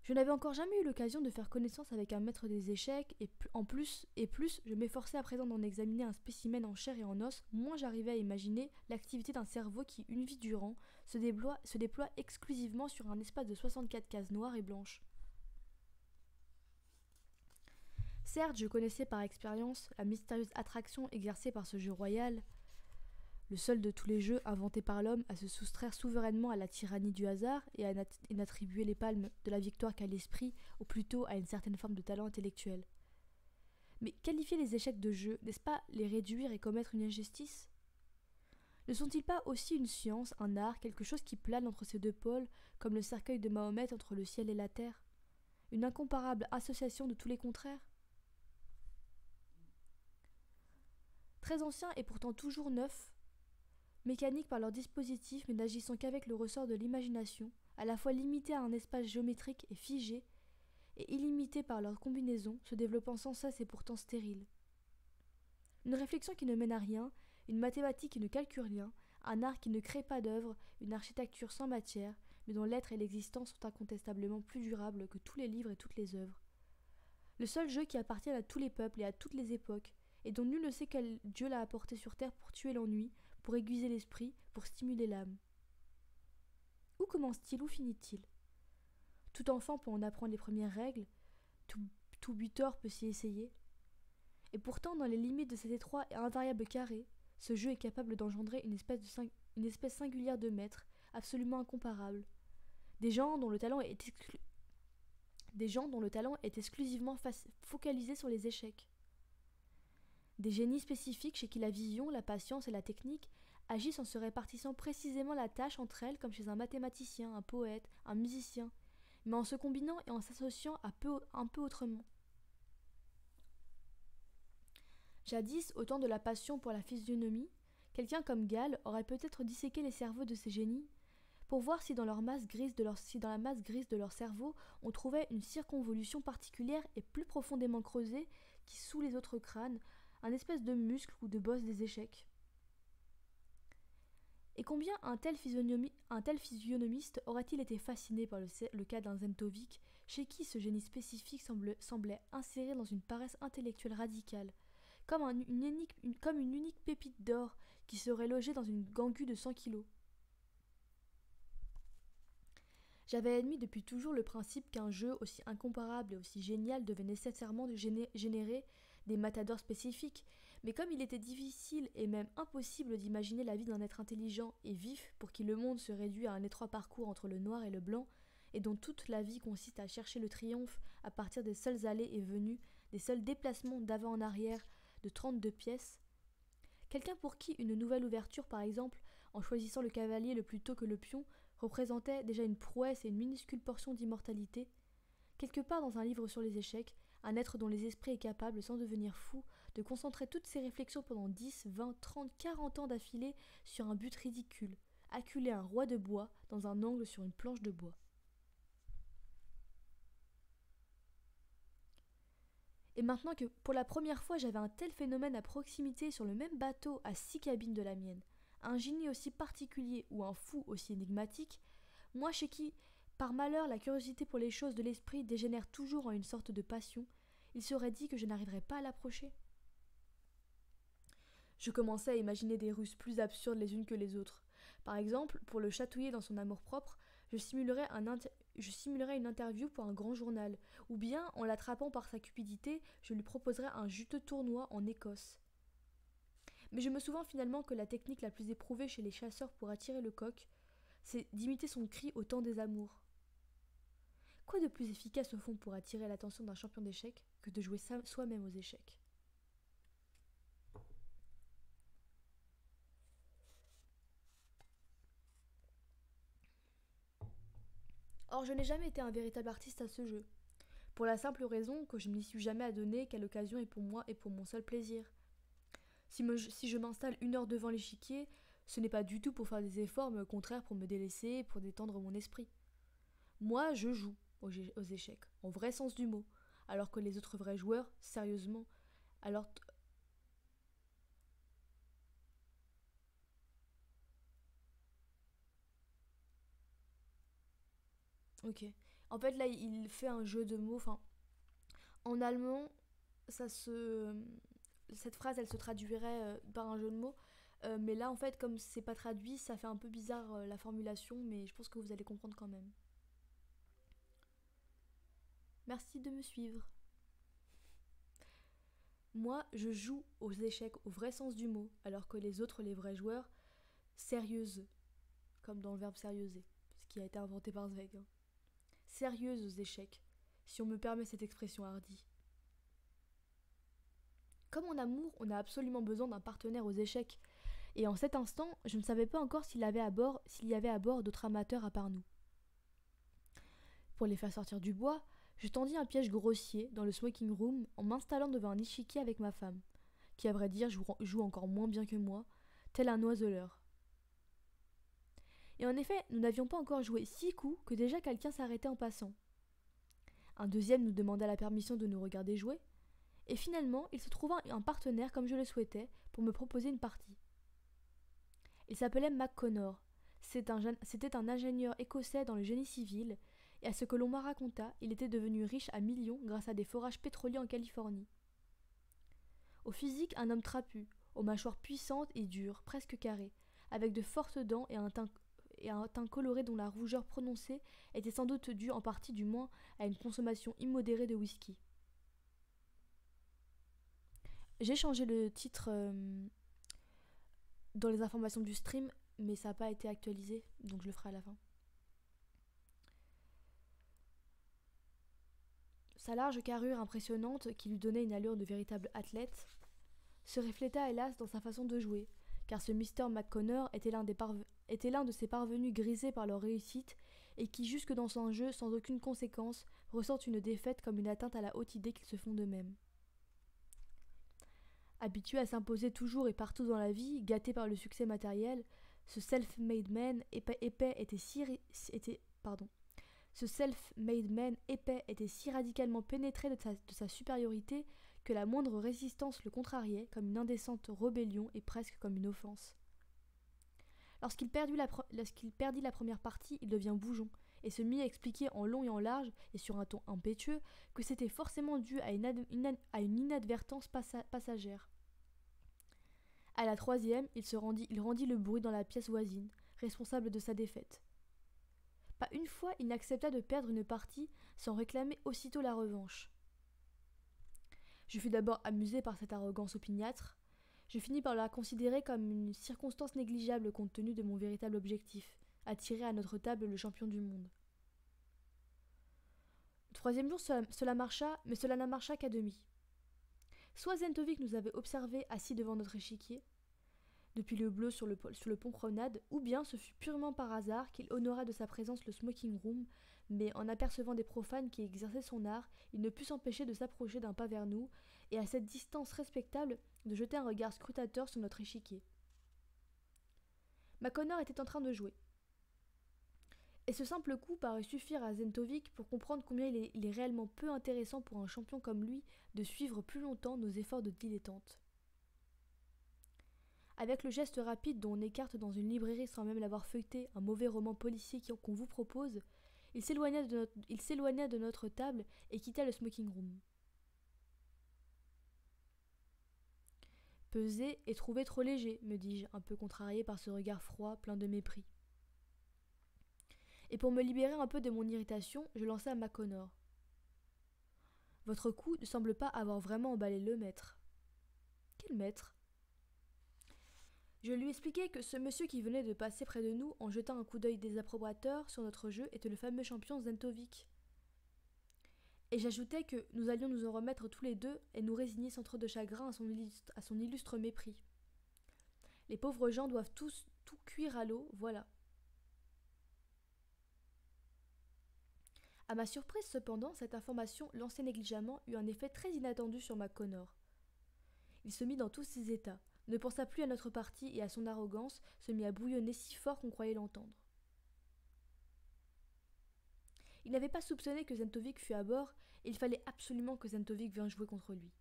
[SPEAKER 1] Je n'avais encore jamais eu l'occasion de faire connaissance avec un maître des échecs, et plus je m'efforçais à présent d'en examiner un spécimen en chair et en os, moins j'arrivais à imaginer l'activité d'un cerveau qui, une vie durant, se déploie exclusivement sur un espace de 64 cases noires et blanches. Certes, je connaissais par expérience la mystérieuse attraction exercée par ce jeu royal, le seul de tous les jeux inventés par l'homme à se soustraire souverainement à la tyrannie du hasard et à n'attribuer les palmes de la victoire qu'à l'esprit, ou plutôt à une certaine forme de talent intellectuel. Mais qualifier les échecs de jeu, n'est-ce pas les réduire et commettre une injustice ? Ne sont-ils pas aussi une science, un art, quelque chose qui plane entre ces deux pôles, comme le cercueil de Mahomet entre le ciel et la terre ? Une incomparable association de tous les contraires ? Très anciens et pourtant toujours neufs, mécaniques par leur dispositif mais n'agissant qu'avec le ressort de l'imagination, à la fois limités à un espace géométrique et figé, et illimités par leur combinaison, se développant sans cesse et pourtant stérile. Une réflexion qui ne mène à rien, une mathématique qui ne calcule rien, un art qui ne crée pas d'œuvre, une architecture sans matière, mais dont l'être et l'existence sont incontestablement plus durables que tous les livres et toutes les œuvres. Le seul jeu qui appartient à tous les peuples et à toutes les époques, et dont nul ne sait quel Dieu l'a apporté sur terre pour tuer l'ennui, pour aiguiser l'esprit, pour stimuler l'âme. Où commence-t-il, où finit-il ? Tout enfant peut en apprendre les premières règles, tout buteur peut s'y essayer. Et pourtant, dans les limites de cet étroit et invariable carré, ce jeu est capable d'engendrer une espèce singulière de maîtres, absolument incomparable. Des gens dont le talent est exclusivement focalisé sur les échecs. Des génies spécifiques chez qui la vision, la patience et la technique agissent en se répartissant précisément la tâche entre elles comme chez un mathématicien, un poète, un musicien, mais en se combinant et en s'associant un peu autrement. Jadis, au temps de la passion pour la physionomie, quelqu'un comme Gall aurait peut-être disséqué les cerveaux de ces génies pour voir si dans la masse grise de leur cerveau on trouvait une circonvolution particulière et plus profondément creusée qui, sous les autres crânes, un espèce de muscle ou de bosse des échecs. Et combien un tel physionomiste aurait-il été fasciné par le cas d'un Zentovic, chez qui ce génie spécifique semblait inséré dans une paresse intellectuelle radicale, comme une unique pépite d'or qui serait logée dans une gangue de 100 kilos. J'avais admis depuis toujours le principe qu'un jeu aussi incomparable et aussi génial devait nécessairement générer des matadors spécifiques, mais comme il était difficile et même impossible d'imaginer la vie d'un être intelligent et vif pour qui le monde se réduit à un étroit parcours entre le noir et le blanc, et dont toute la vie consiste à chercher le triomphe à partir des seules allées et venues, des seuls déplacements d'avant en arrière de 32 pièces, quelqu'un pour qui une nouvelle ouverture, par exemple, en choisissant le cavalier le plus tôt que le pion, représentait déjà une prouesse et une minuscule portion d'immortalité, quelque part dans un livre sur les échecs, un être dont les esprits est capable, sans devenir fou, de concentrer toutes ses réflexions pendant 10, 20, 30, 40 ans d'affilée sur un but ridicule, acculer un roi de bois dans un angle sur une planche de bois. Et maintenant que, pour la première fois, j'avais un tel phénomène à proximité sur le même bateau à 6 cabines de la mienne, un génie aussi particulier ou un fou aussi énigmatique, moi chez qui, par malheur, la curiosité pour les choses de l'esprit dégénère toujours en une sorte de passion, il serait dit que je n'arriverais pas à l'approcher. Je commençais à imaginer des ruses plus absurdes les unes que les autres. Par exemple, pour le chatouiller dans son amour-propre, je simulerais une interview pour un grand journal, ou bien, en l'attrapant par sa cupidité, je lui proposerais un juteux tournoi en Écosse. Mais je me souviens finalement que la technique la plus éprouvée chez les chasseurs pour attirer le coq, c'est d'imiter son cri au temps des amours. Quoi de plus efficace au fond pour attirer l'attention d'un champion d'échecs que de jouer soi-même aux échecs ? Or, je n'ai jamais été un véritable artiste à ce jeu, pour la simple raison que je ne m'y suis jamais adonné qu'à l'occasion et pour moi et pour mon seul plaisir. Si je m'installe 1 heure devant l'échiquier, Ce n'est pas du tout pour faire des efforts, mais au contraire pour me délaisser, pour détendre mon esprit. Moi, je joue aux échecs, en vrai sens du mot, alors que les autres vrais joueurs, sérieusement, alors... Ok. En fait, là, il fait un jeu de mots, enfin, en allemand, ça se... Cette phrase, elle se traduirait par un jeu de mots, mais là, en fait, comme c'est pas traduit, ça fait un peu bizarre la formulation, mais je pense que vous allez comprendre quand même. Merci de me suivre. Moi, je joue aux échecs au vrai sens du mot, alors que les autres, les vrais joueurs, sérieuse, comme dans le verbe sérieuser, ce qui a été inventé par Zweig. Hein. Sérieuse aux échecs, si on me permet cette expression hardie. Comme en amour, on a absolument besoin d'un partenaire aux échecs, et en cet instant, je ne savais pas encore s'il y avait à bord d'autres amateurs à part nous. Pour les faire sortir du bois, je tendis un piège grossier dans le smoking room en m'installant devant un échiquier avec ma femme, qui à vrai dire joue encore moins bien que moi, tel un oiseleur. Et en effet, nous n'avions pas encore joué 6 coups que déjà quelqu'un s'arrêtait en passant. Un deuxième nous demanda la permission de nous regarder jouer, et finalement il se trouva un partenaire comme je le souhaitais pour me proposer une partie. Il s'appelait McConnor. C'était un ingénieur écossais dans le génie civil, et à ce que l'on m'a raconta, il était devenu riche à millions grâce à des forages pétroliers en Californie. Au physique, un homme trapu, aux mâchoires puissantes et dures, presque carrées, avec de fortes dents et un teint coloré dont la rougeur prononcée était sans doute due en partie du moins à une consommation immodérée de whisky. J'ai changé le titre dans les informations du stream, mais ça n'a pas été actualisé, donc je le ferai à la fin. Sa large carrure impressionnante, qui lui donnait une allure de véritable athlète, se refléta hélas dans sa façon de jouer, car ce Mr. McConnor était l'un de ces parvenus grisés par leur réussite et qui, jusque dans son jeu, sans aucune conséquence, ressentent une défaite comme une atteinte à la haute idée qu'ils se font d'eux-mêmes. Habitué à s'imposer toujours et partout dans la vie, gâté par le succès matériel, ce self-made man épais était si radicalement pénétré de sa supériorité que la moindre résistance le contrariait comme une indécente rébellion et presque comme une offense. Lorsqu'il perdit la première partie, il devint bougeon et se mit à expliquer en long et en large et sur un ton impétueux que c'était forcément dû à une inadvertance passagère. À la troisième, il rendit le bruit dans la pièce voisine, responsable de sa défaite. Pas une fois il n'accepta de perdre une partie sans réclamer aussitôt la revanche. Je fus d'abord amusé par cette arrogance opiniâtre. Je finis par la considérer comme une circonstance négligeable compte tenu de mon véritable objectif, attirer à notre table le champion du monde. Le troisième jour, cela marcha, mais cela n'a marcha qu'à demi. Soit Zentovic nous avait observés assis devant notre échiquier, depuis le bleu sur le pont promenade, ou bien ce fut purement par hasard qu'il honora de sa présence le smoking room, mais en apercevant des profanes qui exerçaient son art, il ne put s'empêcher de s'approcher d'un pas vers nous, et à cette distance respectable, de jeter un regard scrutateur sur notre échiquier. McConnor était en train de jouer. Et ce simple coup parut suffire à Zentovic pour comprendre combien il est réellement peu intéressant pour un champion comme lui de suivre plus longtemps nos efforts de dilettante. Avec le geste rapide dont on écarte dans une librairie sans même l'avoir feuilleté un mauvais roman policier qu'on vous propose, il s'éloigna de notre table et quitta le smoking room. Pesé et trouvé trop léger, me dis-je, un peu contrarié par ce regard froid, plein de mépris. Et pour me libérer un peu de mon irritation, je lançai à McConnor. Votre coup ne semble pas avoir vraiment emballé le maître. Quel maître ? Je lui expliquai que ce monsieur qui venait de passer près de nous en jetant un coup d'œil désapprobateur sur notre jeu était le fameux champion Zentovic. Et j'ajoutai que nous allions nous en remettre tous les deux et nous résigner sans trop de chagrin à son illustre mépris. Les pauvres gens doivent tous tout cuire à l'eau, voilà. À ma surprise cependant, cette information, lancée négligemment, eut un effet très inattendu sur McConnor. Il se mit dans tous ses états, ne pensa plus à notre partie et à son arrogance, se mit à bouillonner si fort qu'on croyait l'entendre. Il n'avait pas soupçonné que Zentovic fût à bord, et il fallait absolument que Zentovic vînt jouer contre lui.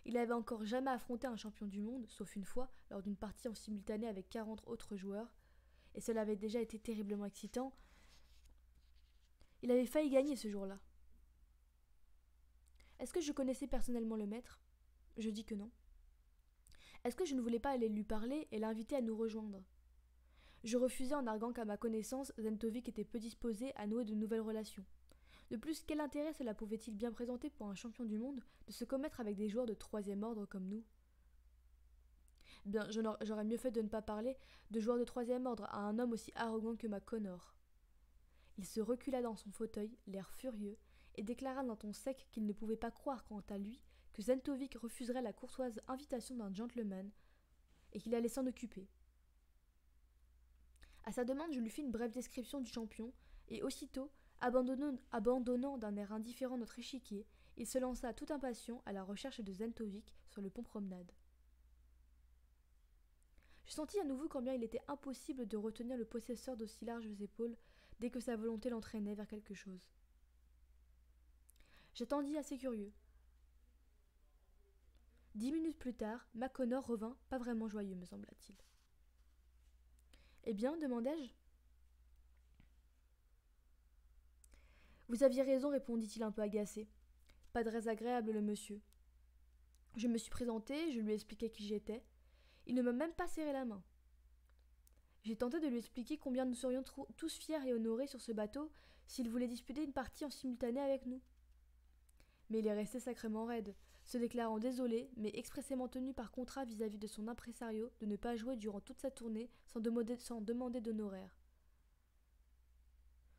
[SPEAKER 1] Il n'avait encore jamais affronté un champion du monde, sauf une fois, lors d'une partie en simultané avec 40 autres joueurs, et cela avait déjà été terriblement excitant. Il avait failli gagner ce jour-là. Est-ce que je connaissais personnellement le maître ? Je dis que non. Est-ce que je ne voulais pas aller lui parler et l'inviter à nous rejoindre ? Je refusais en arguant qu'à ma connaissance, Zentovic était peu disposé à nouer de nouvelles relations. De plus, quel intérêt cela pouvait-il bien présenter pour un champion du monde de se commettre avec des joueurs de troisième ordre comme nous ? Bien, j'aurais mieux fait de ne pas parler de joueurs de troisième ordre à un homme aussi arrogant que McConnor. Il se recula dans son fauteuil, l'air furieux, et déclara d'un ton sec qu'il ne pouvait pas croire quant à lui que Zentovic refuserait la courtoise invitation d'un gentleman et qu'il allait s'en occuper. À sa demande, je lui fis une brève description du champion, et aussitôt, abandonnant d'un air indifférent notre échiquier, il se lança tout impatient à la recherche de Zentovic sur le pont promenade. Je sentis à nouveau combien il était impossible de retenir le possesseur d'aussi larges épaules dès que sa volonté l'entraînait vers quelque chose. J'attendis assez curieux. 10 minutes plus tard, McConnor revint, pas vraiment joyeux, me sembla-t-il. « Eh bien, demandai-je. Vous aviez raison, répondit-il un peu agacé. Pas très agréable, le monsieur. Je me suis présenté, je lui ai expliqué qui j'étais. Il ne m'a même pas serré la main. J'ai tenté de lui expliquer combien nous serions tous fiers et honorés sur ce bateau s'il voulait disputer une partie en simultané avec nous. Mais il est resté sacrément raide, se déclarant désolé, mais expressément tenu par contrat vis-à-vis de son impresario de ne pas jouer durant toute sa tournée sans demander d'honoraires.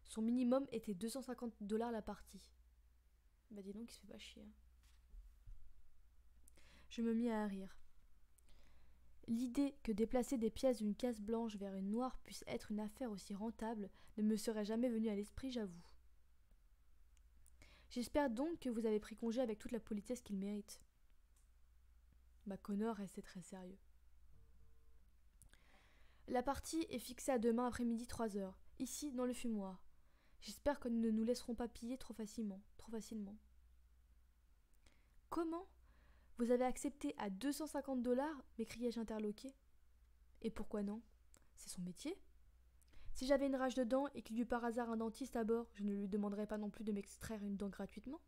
[SPEAKER 1] Son minimum était $250 la partie. Bah dis donc, il se fait pas chier. Hein. Je me mis à rire. L'idée que déplacer des pièces d'une caisse blanche vers une noire puisse être une affaire aussi rentable ne me serait jamais venue à l'esprit, j'avoue. J'espère donc que vous avez pris congé avec toute la politesse qu'il mérite. McConnor restait très sérieux. La partie est fixée à demain après-midi 3h, ici dans le fumoir. J'espère que nous ne nous laisserons pas piller trop facilement. Comment ? Vous avez accepté à $250 ? M'écriai-je interloqué. Et pourquoi non ? C'est son métier. Si j'avais une rage de dents et qu'il y eut par hasard un dentiste à bord, je ne lui demanderais pas non plus de m'extraire une dent gratuitement.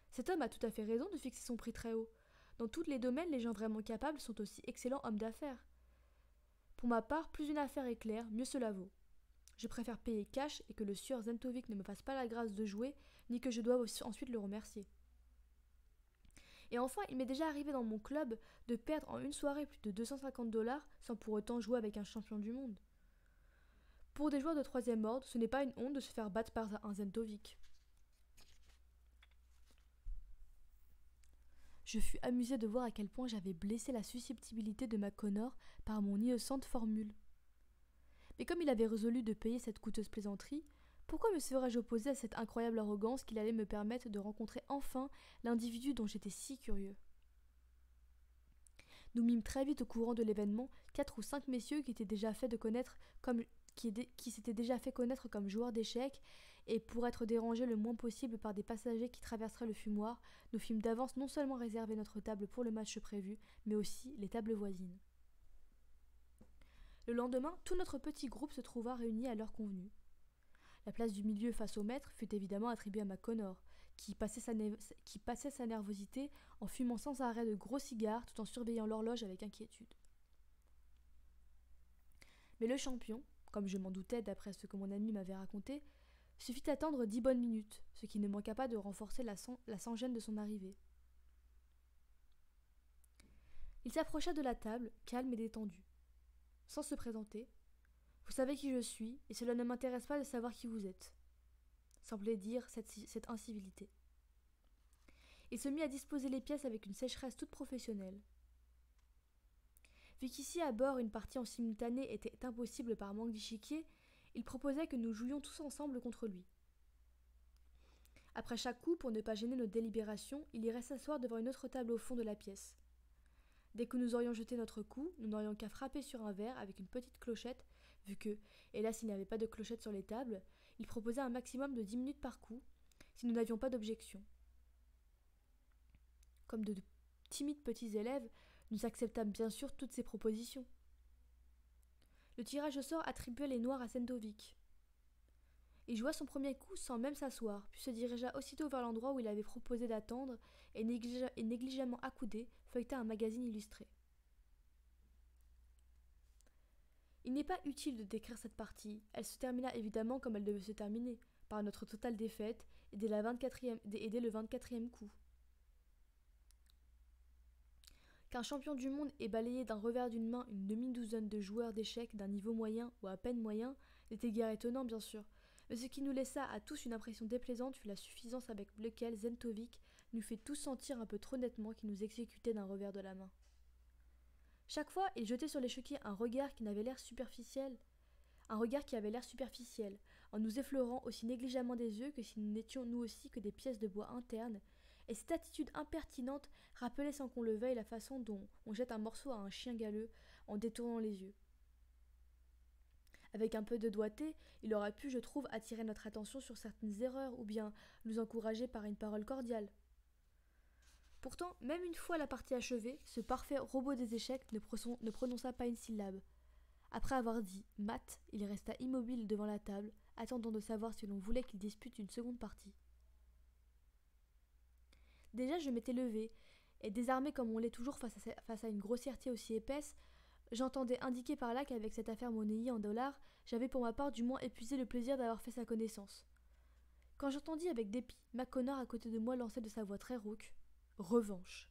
[SPEAKER 1] Cet homme a tout à fait raison de fixer son prix très haut. Dans tous les domaines, les gens vraiment capables sont aussi excellents hommes d'affaires. Pour ma part, plus une affaire est claire, mieux cela vaut. Je préfère payer cash et que le sieur Zentovic ne me fasse pas la grâce de jouer, ni que je doive ensuite le remercier. Et enfin, il m'est déjà arrivé dans mon club de perdre en une soirée plus de $250 sans pour autant jouer avec un champion du monde. Pour des joueurs de troisième ordre, ce n'est pas une honte de se faire battre par un Zentovic. Je fus amusé de voir à quel point j'avais blessé la susceptibilité de McConnor par mon innocente formule. Mais comme il avait résolu de payer cette coûteuse plaisanterie, pourquoi me serais-je opposé à cette incroyable arrogance qu'il allait me permettre de rencontrer enfin l'individu dont j'étais si curieux ? Nous mîmes très vite au courant de l'événement 4 ou 5 messieurs qui s'étaient déjà fait connaître comme joueurs d'échecs, et pour être dérangés le moins possible par des passagers qui traverseraient le fumoir, nous fîmes d'avance non seulement réserver notre table pour le match prévu, mais aussi les tables voisines. Le lendemain, tout notre petit groupe se trouva réuni à l'heure convenue. La place du milieu face au maître fut évidemment attribuée à McConnor, qui passait sa nervosité en fumant sans arrêt de gros cigares tout en surveillant l'horloge avec inquiétude. Mais le champion, comme je m'en doutais d'après ce que mon ami m'avait raconté, se fit attendre 10 bonnes minutes, ce qui ne manqua pas de renforcer la sans-gêne de son arrivée. Il s'approcha de la table, calme et détendu. Sans se présenter, « Vous savez qui je suis, et cela ne m'intéresse pas de savoir qui vous êtes », semblait dire cette incivilité. Il se mit à disposer les pièces avec une sécheresse toute professionnelle. Vu qu'ici à bord une partie en simultané était impossible par manque d'échiquier, il proposait que nous jouions tous ensemble contre lui. Après chaque coup, pour ne pas gêner nos délibérations, il irait s'asseoir devant une autre table au fond de la pièce. Dès que nous aurions jeté notre coup, nous n'aurions qu'à frapper sur un verre avec une petite clochette, vu que, hélas il n'y avait pas de clochette sur les tables, il proposait un maximum de 10 minutes par coup, si nous n'avions pas d'objection. Comme de timides petits élèves, nous acceptâmes bien sûr toutes ces propositions. Le tirage au sort attribuait les noirs à Sentovic. Il joua son premier coup sans même s'asseoir, puis se dirigea aussitôt vers l'endroit où il avait proposé d'attendre et négligemment accoudé, feuilleta un magazine illustré. Il n'est pas utile de décrire cette partie, elle se termina évidemment comme elle devait se terminer, par notre totale défaite et dès le 24e coup. Qu'un champion du monde ait balayé d'un revers d'une main une demi-douzaine de joueurs d'échecs d'un niveau moyen ou à peine moyen n'était guère étonnant bien sûr, mais ce qui nous laissa à tous une impression déplaisante fut la suffisance avec laquelle Sentovic nous fit tous sentir un peu trop nettement qu'il nous exécutait d'un revers de la main. Chaque fois, il jetait sur l'échiquier un regard qui avait l'air superficiel, en nous effleurant aussi négligemment des yeux que si nous n'étions nous aussi que des pièces de bois internes, et cette attitude impertinente rappelait sans qu'on le veuille la façon dont on jette un morceau à un chien galeux en détournant les yeux. Avec un peu de doigté, il aurait pu, je trouve, attirer notre attention sur certaines erreurs ou bien nous encourager par une parole cordiale. Pourtant, même une fois la partie achevée, ce parfait robot des échecs ne prononça pas une syllabe. Après avoir dit « mat », il resta immobile devant la table, attendant de savoir si l'on voulait qu'il dispute une seconde partie. Déjà, je m'étais levée, et désarmé comme on l'est toujours face à une grossièreté aussi épaisse, j'entendais indiquer par là qu'avec cette affaire monnayée en dollars, j'avais pour ma part du moins épuisé le plaisir d'avoir fait sa connaissance. Quand j'entendis avec dépit McConnor à côté de moi lancer de sa voix très rauque « Revanche ».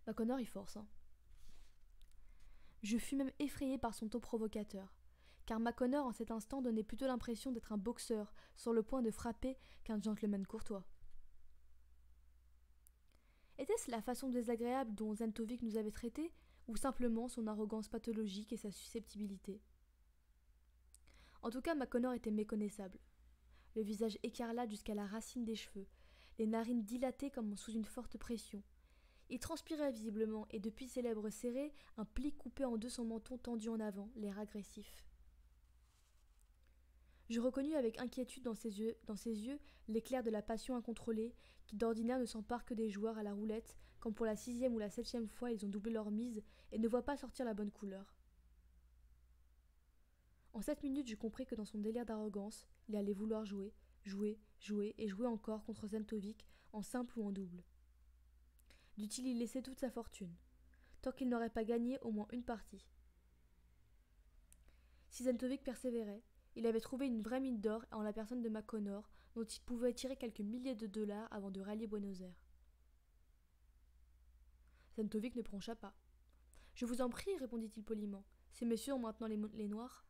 [SPEAKER 1] McConnor y force, hein. Je fus même effrayé par son ton provocateur, car McConnor en cet instant donnait plutôt l'impression d'être un boxeur sur le point de frapper qu'un gentleman courtois. Était-ce la façon désagréable dont Sentovic nous avait traités, ou simplement son arrogance pathologique et sa susceptibilité? En tout cas, McConnor était méconnaissable. Le visage écarlate jusqu'à la racine des cheveux, les narines dilatées comme sous une forte pression. Il transpirait visiblement, et depuis ses lèvres serrées, un pli coupait en deux son menton tendu en avant, l'air agressif. Je reconnus avec inquiétude dans ses yeux l'éclair de la passion incontrôlée, qui d'ordinaire ne s'empare que des joueurs à la roulette, quand pour la 6e ou la 7e fois ils ont doublé leur mise et ne voient pas sortir la bonne couleur. En 7 minutes, je compris que dans son délire d'arrogance, il allait vouloir jouer encore contre Sentovic, en simple ou en double. Dût-il y laisser toute sa fortune, tant qu'il n'aurait pas gagné au moins une partie. Si Sentovic persévérait, il avait trouvé une vraie mine d'or en la personne de McConnor, dont il pouvait tirer quelques milliers de dollars avant de rallier Buenos Aires. Sentovic ne broncha pas. « Je vous en prie, répondit-il poliment. Ces messieurs ont maintenant les noirs. »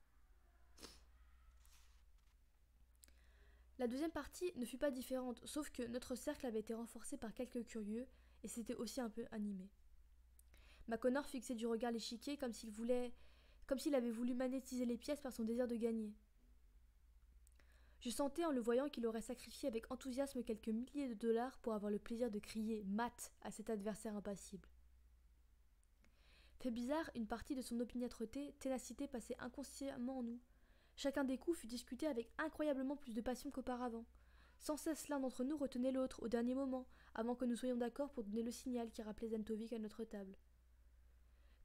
[SPEAKER 1] La deuxième partie ne fut pas différente, sauf que notre cercle avait été renforcé par quelques curieux, et s'était aussi un peu animé. McConnor fixait du regard l'échiquier comme s'il avait voulu magnétiser les pièces par son désir de gagner. Je sentais en le voyant qu'il aurait sacrifié avec enthousiasme quelques milliers de dollars pour avoir le plaisir de crier « mat » à cet adversaire impassible. Fait bizarre, une partie de son opiniâtreté, ténacité passait inconsciemment en nous. Chacun des coups fut discuté avec incroyablement plus de passion qu'auparavant. Sans cesse l'un d'entre nous retenait l'autre au dernier moment, avant que nous soyons d'accord pour donner le signal qui rappelait Sentovic à notre table.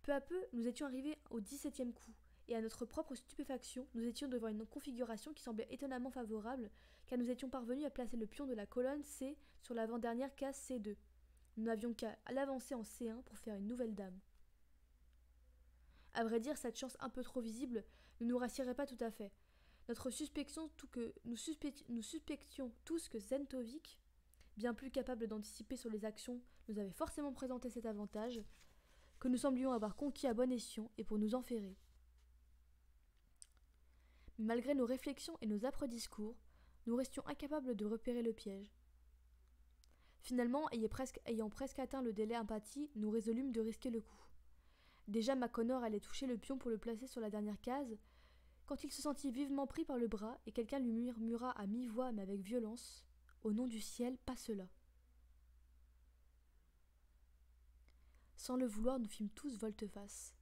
[SPEAKER 1] Peu à peu, nous étions arrivés au 17e coup, et à notre propre stupéfaction, nous étions devant une configuration qui semblait étonnamment favorable, car nous étions parvenus à placer le pion de la colonne C sur l'avant-dernière case C2. Nous n'avions qu'à l'avancer en C1 pour faire une nouvelle dame. À vrai dire, cette chance un peu trop visible ne nous rassurait pas tout à fait. Notre suspicion, tout que nous suspections tous que Sentovic, bien plus capable d'anticiper sur les actions, nous avait forcément présenté cet avantage, que nous semblions avoir conquis à bon escient et pour nous enferrer. Mais malgré nos réflexions et nos âpres discours, nous restions incapables de repérer le piège. Finalement, ayant presque atteint le délai imparti, nous résolûmes de risquer le coup. Déjà McConnor allait toucher le pion pour le placer sur la dernière case, quand il se sentit vivement pris par le bras et quelqu'un lui murmura à mi-voix mais avec violence « Au nom du ciel, pas cela !» Sans le vouloir, nous fîmes tous volte-face.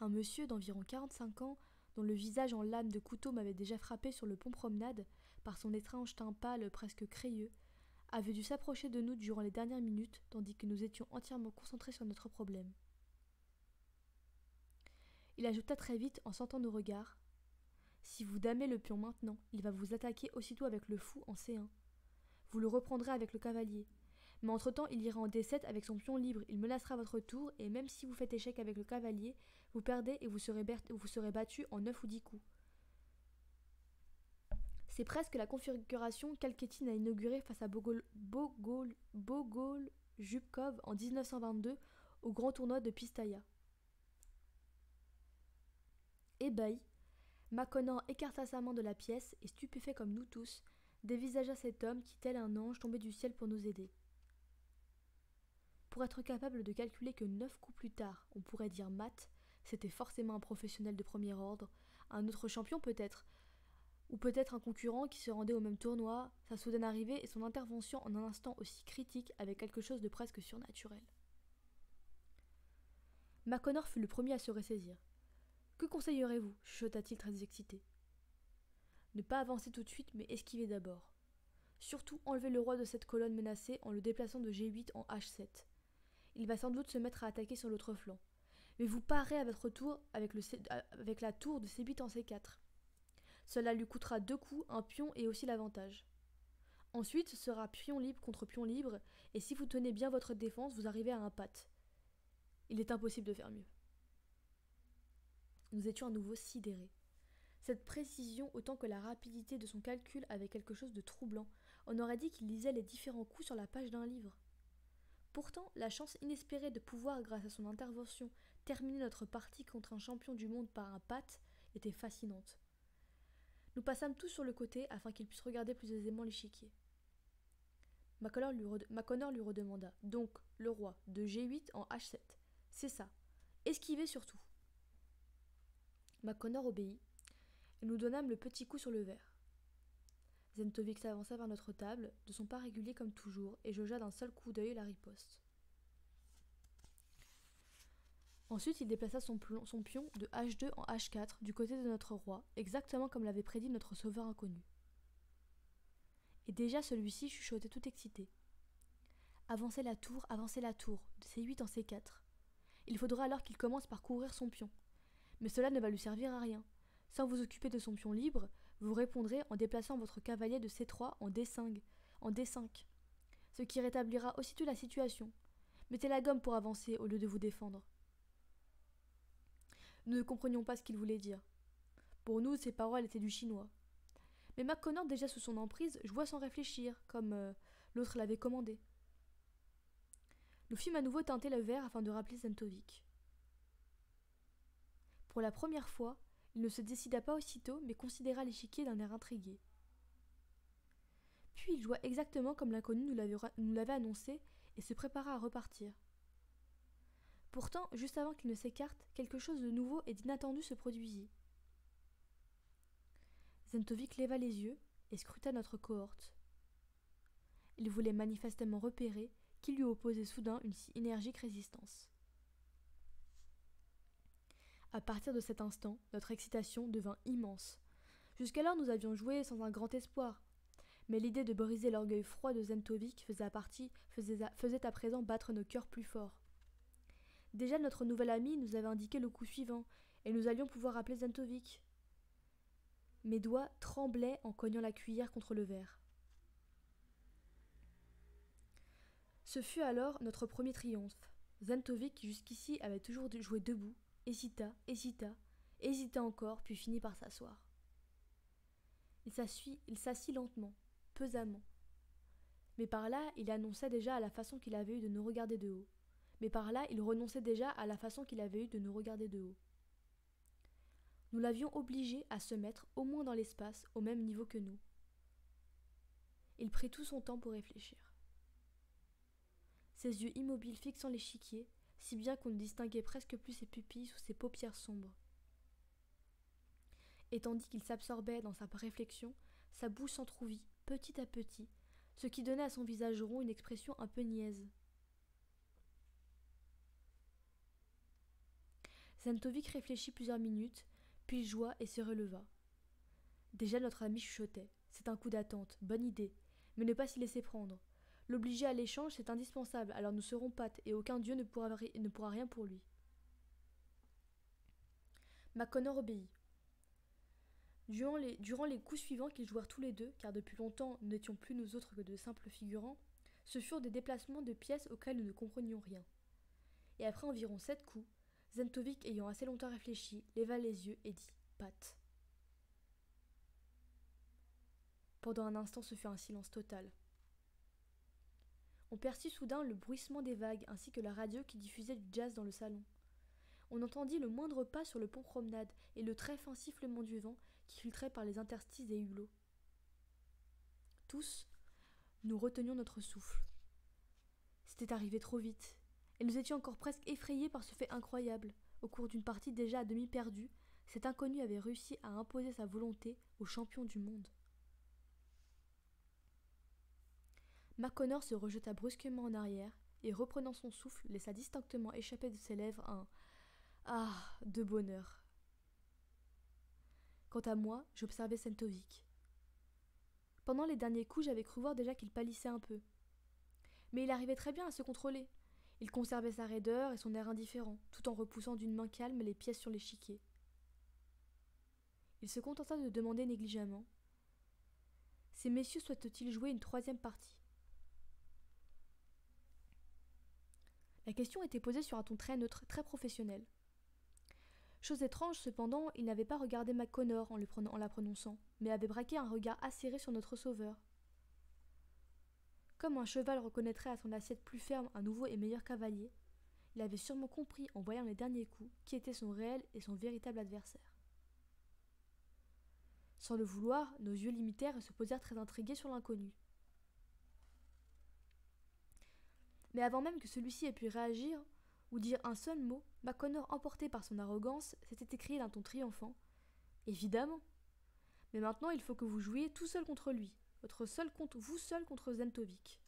[SPEAKER 1] Un monsieur d'environ 45 ans, dont le visage en lame de couteau m'avait déjà frappé sur le pont promenade, par son étrange teint pâle presque crayeux, avait dû s'approcher de nous durant les dernières minutes, tandis que nous étions entièrement concentrés sur notre problème. Il ajouta très vite, en sentant nos regards, « Si vous damez le pion maintenant, il va vous attaquer aussitôt avec le fou en C1. Vous le reprendrez avec le cavalier. Mais entre-temps, il ira en D7 avec son pion libre, il menacera votre tour, et même si vous faites échec avec le cavalier, vous perdez et vous serez battu en 9 ou 10 coups. » C'est presque la configuration qu'Alketine a inaugurée face à Bogol-Zhukov en 1922 au grand tournoi de Pistaïa. Ébahi, McConnor écarta sa main de la pièce et, stupéfait comme nous tous, dévisagea cet homme qui, tel un ange, tombait du ciel pour nous aider. Pour être capable de calculer que 9 coups plus tard, on pourrait dire mat, c'était forcément un professionnel de premier ordre, un autre champion peut-être, ou peut-être un concurrent qui se rendait au même tournoi, sa soudaine arrivée et son intervention en un instant aussi critique avait quelque chose de presque surnaturel. McConnor fut le premier à se ressaisir. « Que conseillerez-vous » chuchota-t-il très excité. « Ne pas avancer tout de suite, mais esquiver d'abord. Surtout enlever le roi de cette colonne menacée en le déplaçant de G8 en H7. Il va sans doute se mettre à attaquer sur l'autre flanc. Mais vous parerez à votre tour avec la tour de C8 en C4. Cela lui coûtera 2 coups, un pion et aussi l'avantage. Ensuite, ce sera pion libre contre pion libre, et si vous tenez bien votre défense, vous arrivez à un pat. Il est impossible de faire mieux. » Nous étions à nouveau sidérés. Cette précision autant que la rapidité de son calcul avait quelque chose de troublant. On aurait dit qu'il lisait les différents coups sur la page d'un livre. Pourtant, la chance inespérée de pouvoir, grâce à son intervention, terminer notre partie contre un champion du monde par un pat était fascinante. Nous passâmes tous sur le côté afin qu'il puisse regarder plus aisément l'échiquier. McConnor lui redemanda. « Donc, le roi, de G8 en H7. C'est ça. Esquivez surtout. » McConnor obéit, et nous donnâmes le petit coup sur le verre. Zentovic s'avança vers notre table, de son pas régulier comme toujours, et jaugea d'un seul coup d'œil la riposte. Ensuite, il déplaça son pion de H2 en H4 du côté de notre roi, exactement comme l'avait prédit notre sauveur inconnu. Et déjà celui-ci chuchotait tout excité. « Avancez la tour, de C8 en C4. Il faudra alors qu'il commence par couvrir son pion. Mais cela ne va lui servir à rien. Sans vous occuper de son pion libre, vous répondrez en déplaçant votre cavalier de C3 en D5, ce qui rétablira aussitôt la situation. Mettez la gomme pour avancer au lieu de vous défendre. » Nous ne comprenions pas ce qu'il voulait dire. Pour nous, ces paroles étaient du chinois. Mais McConnor, déjà sous son emprise, joua sans réfléchir, comme l'autre l'avait commandé. Nous fîmes à nouveau teinter le verre afin de rappeler Zentovic. Pour la première fois, il ne se décida pas aussitôt, mais considéra l'échiquier d'un air intrigué. Puis il joua exactement comme l'inconnu nous l'avait annoncé et se prépara à repartir. Pourtant, juste avant qu'il ne s'écarte, quelque chose de nouveau et d'inattendu se produisit. Zentovic leva les yeux et scruta notre cohorte. Il voulait manifestement repérer qui lui opposait soudain une si énergique résistance. À partir de cet instant, notre excitation devint immense. Jusqu'alors, nous avions joué sans un grand espoir. Mais l'idée de briser l'orgueil froid de Zentovic faisait à présent battre nos cœurs plus forts. Déjà, notre nouvel ami nous avait indiqué le coup suivant, et nous allions pouvoir appeler Zentovic. Mes doigts tremblaient en cognant la cuillère contre le verre. Ce fut alors notre premier triomphe. Zentovic, qui jusqu'ici avait toujours joué debout, hésita encore, puis finit par s'asseoir. Il s'assit lentement, pesamment. Mais par là, il annonçait déjà à la façon qu'il avait eue de nous regarder de haut. Mais par là, il renonçait déjà à la façon qu'il avait eue de nous regarder de haut. Nous l'avions obligé à se mettre, au moins dans l'espace, au même niveau que nous. Il prit tout son temps pour réfléchir. Ses yeux immobiles fixant l'échiquier, si bien qu'on ne distinguait presque plus ses pupilles sous ses paupières sombres. Et tandis qu'il s'absorbait dans sa réflexion, sa bouche s'entrouvit, petit à petit, ce qui donnait à son visage rond une expression un peu niaise. Zentovic réfléchit plusieurs minutes, puis il joua et se releva. Déjà notre ami chuchotait. C'est un coup d'attente, bonne idée. Mais ne pas s'y laisser prendre. L'obliger à l'échange, c'est indispensable, alors nous serons pattes et aucun dieu ne pourra rien pour lui. McConnor obéit. Durant les coups suivants qu'ils jouèrent tous les deux, car depuis longtemps nous n'étions plus nous autres que de simples figurants, ce furent des déplacements de pièces auxquels nous ne comprenions rien. Et après environ 7 coups, Zentovic ayant assez longtemps réfléchi, leva les yeux et dit « Patte ». Pendant un instant ce fut un silence total. On perçut soudain le bruissement des vagues ainsi que la radio qui diffusait du jazz dans le salon. On entendit le moindre pas sur le pont promenade et le très fin sifflement du vent qui filtrait par les interstices des hublots. Tous, nous retenions notre souffle. C'était arrivé trop vite, et nous étions encore presque effrayés par ce fait incroyable. Au cours d'une partie déjà à demi perdue, cet inconnu avait réussi à imposer sa volonté au champion du monde. McConnor se rejeta brusquement en arrière et, reprenant son souffle, laissa distinctement échapper de ses lèvres un « Ah !» de bonheur. Quant à moi, j'observais Zentovic. Pendant les derniers coups, j'avais cru voir déjà qu'il pâlissait un peu. Mais il arrivait très bien à se contrôler. Il conservait sa raideur et son air indifférent, tout en repoussant d'une main calme les pièces sur l'échiquier. Il se contenta de demander négligemment « Ces messieurs souhaitent-ils jouer une troisième partie ?» La question était posée sur un ton très neutre, très professionnel. Chose étrange, cependant, il n'avait pas regardé McConnor en la prononçant, mais avait braqué un regard acéré sur notre sauveur. Comme un cheval reconnaîtrait à son assiette plus ferme un nouveau et meilleur cavalier, il avait sûrement compris, en voyant les derniers coups, qui était son réel et son véritable adversaire. Sans le vouloir, nos yeux l'imitèrent et se posèrent très intrigués sur l'inconnu. Mais avant même que celui-ci ait pu réagir ou dire un seul mot, McConnor, emporté par son arrogance, s'était écrié d'un ton triomphant. « Évidemment. Mais maintenant, il faut que vous jouiez tout seul contre lui. Vous seul contre Zentovic. »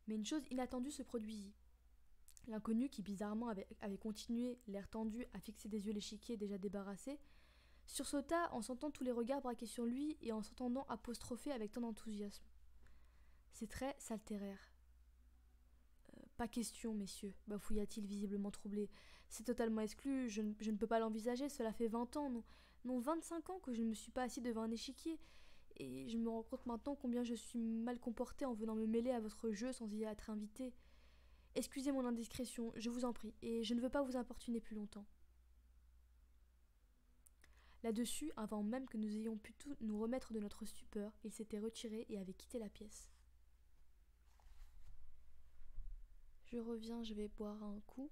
[SPEAKER 1] Mais une chose inattendue se produisit. L'inconnu, qui bizarrement avait continué, l'air tendu, à fixer des yeux l'échiquier déjà débarrassé, sursauta en sentant tous les regards braqués sur lui et en s'entendant apostropher avec tant d'enthousiasme. Ses traits s'altérèrent. Pas question, messieurs, bafouilla-t-il visiblement troublé. C'est totalement exclu, je ne peux pas l'envisager, cela fait 20 ans, non 25 ans que je ne me suis pas assis devant un échiquier, et je me rends compte maintenant combien je suis mal comporté en venant me mêler à votre jeu sans y être invité. Excusez mon indiscrétion, je vous en prie, et je ne veux pas vous importuner plus longtemps. Là-dessus, avant même que nous ayons pu tout nous remettre de notre stupeur, il s'était retiré et avait quitté la pièce. Je reviens, je vais boire un coup.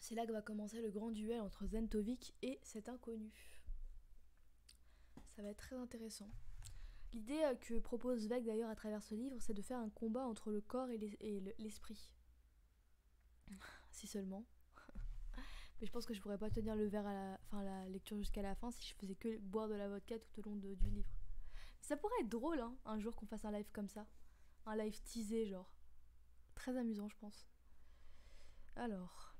[SPEAKER 1] C'est là que va commencer le grand duel entre Zentovic et cet inconnu. Ça va être très intéressant. L'idée que propose Zweig d'ailleurs à travers ce livre, c'est de faire un combat entre le corps et l'esprit. Si seulement. Mais je pense que je pourrais pas tenir le verre la lecture jusqu'à la fin si je faisais que boire de la vodka tout au long du livre. Ça pourrait être drôle, hein, un jour qu'on fasse un live comme ça. Un live teasé, genre. Très amusant, je pense. Alors...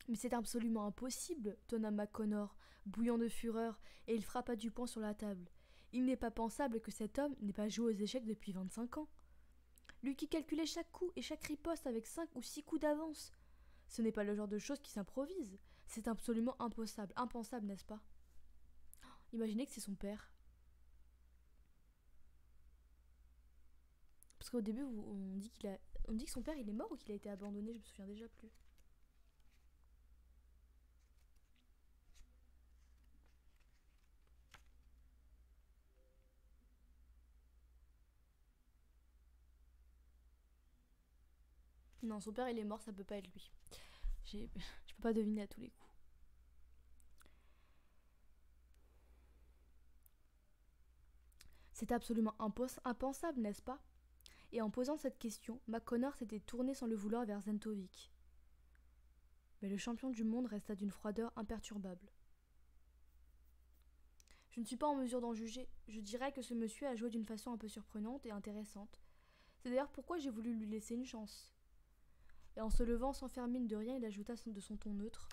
[SPEAKER 1] Mais c'est absolument impossible, tonna McConnor, bouillant de fureur, et il frappa du poing sur la table. Il n'est pas pensable que cet homme n'ait pas joué aux échecs depuis 25 ans. Lui qui calculait chaque coup et chaque riposte avec 5 ou 6 coups d'avance. Ce n'est pas le genre de choses qui s'improvise. C'est absolument impensable, n'est-ce pas? Imaginez que c'est son père. Parce qu'au début, on dit que son père il est mort ou qu'il a été abandonné, je me souviens déjà plus. Non, son père il est mort, ça peut pas être lui. Je peux pas deviner à tous les coups. C'est absolument impensable, n'est-ce pas? Et en posant cette question, McConnor s'était tourné sans le vouloir vers Zentovic. Mais le champion du monde resta d'une froideur imperturbable. Je ne suis pas en mesure d'en juger. Je dirais que ce monsieur a joué d'une façon un peu surprenante et intéressante. C'est d'ailleurs pourquoi j'ai voulu lui laisser une chance. Et en se levant sans faire mine de rien, il ajouta de son ton neutre.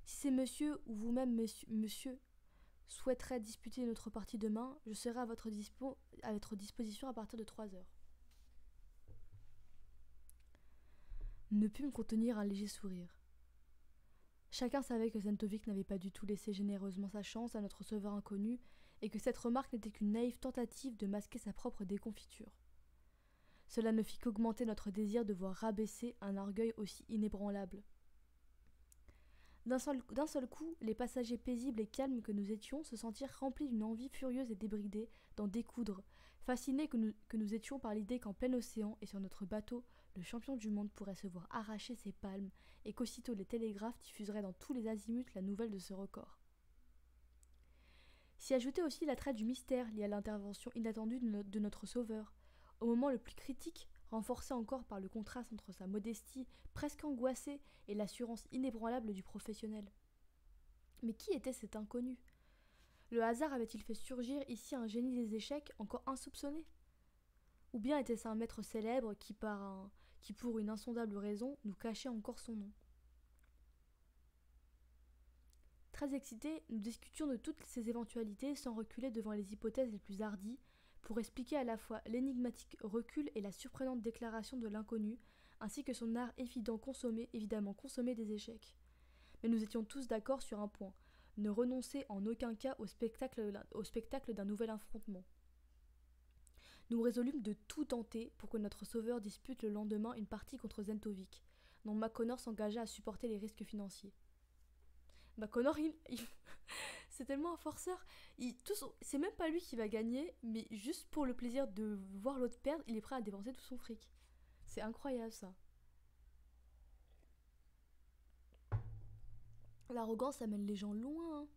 [SPEAKER 1] Si c'est monsieur ou vous-même, monsieur, souhaiterait disputer notre partie demain, je serai à votre disposition à partir de 3 heures. Ne put me contenir un léger sourire. Chacun savait que Zentovic n'avait pas du tout laissé généreusement sa chance à notre sauveur inconnu et que cette remarque n'était qu'une naïve tentative de masquer sa propre déconfiture. Cela ne fit qu'augmenter notre désir de voir rabaisser un orgueil aussi inébranlable. D'un seul coup, les passagers paisibles et calmes que nous étions se sentirent remplis d'une envie furieuse et débridée d'en découdre, fascinés que nous étions par l'idée qu'en plein océan et sur notre bateau, le champion du monde pourrait se voir arracher ses palmes et qu'aussitôt les télégraphes diffuseraient dans tous les azimuts la nouvelle de ce record. S'y ajoutait aussi l'attrait du mystère lié à l'intervention inattendue de notre sauveur, au moment le plus critique, renforcé encore par le contraste entre sa modestie presque angoissée et l'assurance inébranlable du professionnel. Mais qui était cet inconnu? Le hasard avait-il fait surgir ici un génie des échecs encore insoupçonné? Ou bien était-ce un maître célèbre qui, pour une insondable raison, nous cachait encore son nom? Très excités, nous discutions de toutes ces éventualités sans reculer devant les hypothèses les plus hardies, pour expliquer à la fois l'énigmatique recul et la surprenante déclaration de l'inconnu, ainsi que son art évidemment consommé des échecs. Mais nous étions tous d'accord sur un point, ne renoncer en aucun cas au spectacle d'un nouvel affrontement. Nous résolûmes de tout tenter pour que notre sauveur dispute le lendemain une partie contre Zentovic, dont McConnor s'engagea à supporter les risques financiers. McConnor, c'est tellement un forceur. C'est même pas lui qui va gagner, mais juste pour le plaisir de voir l'autre perdre, il est prêt à dépenser tout son fric. C'est incroyable ça. L'arrogance amène les gens loin. Hein.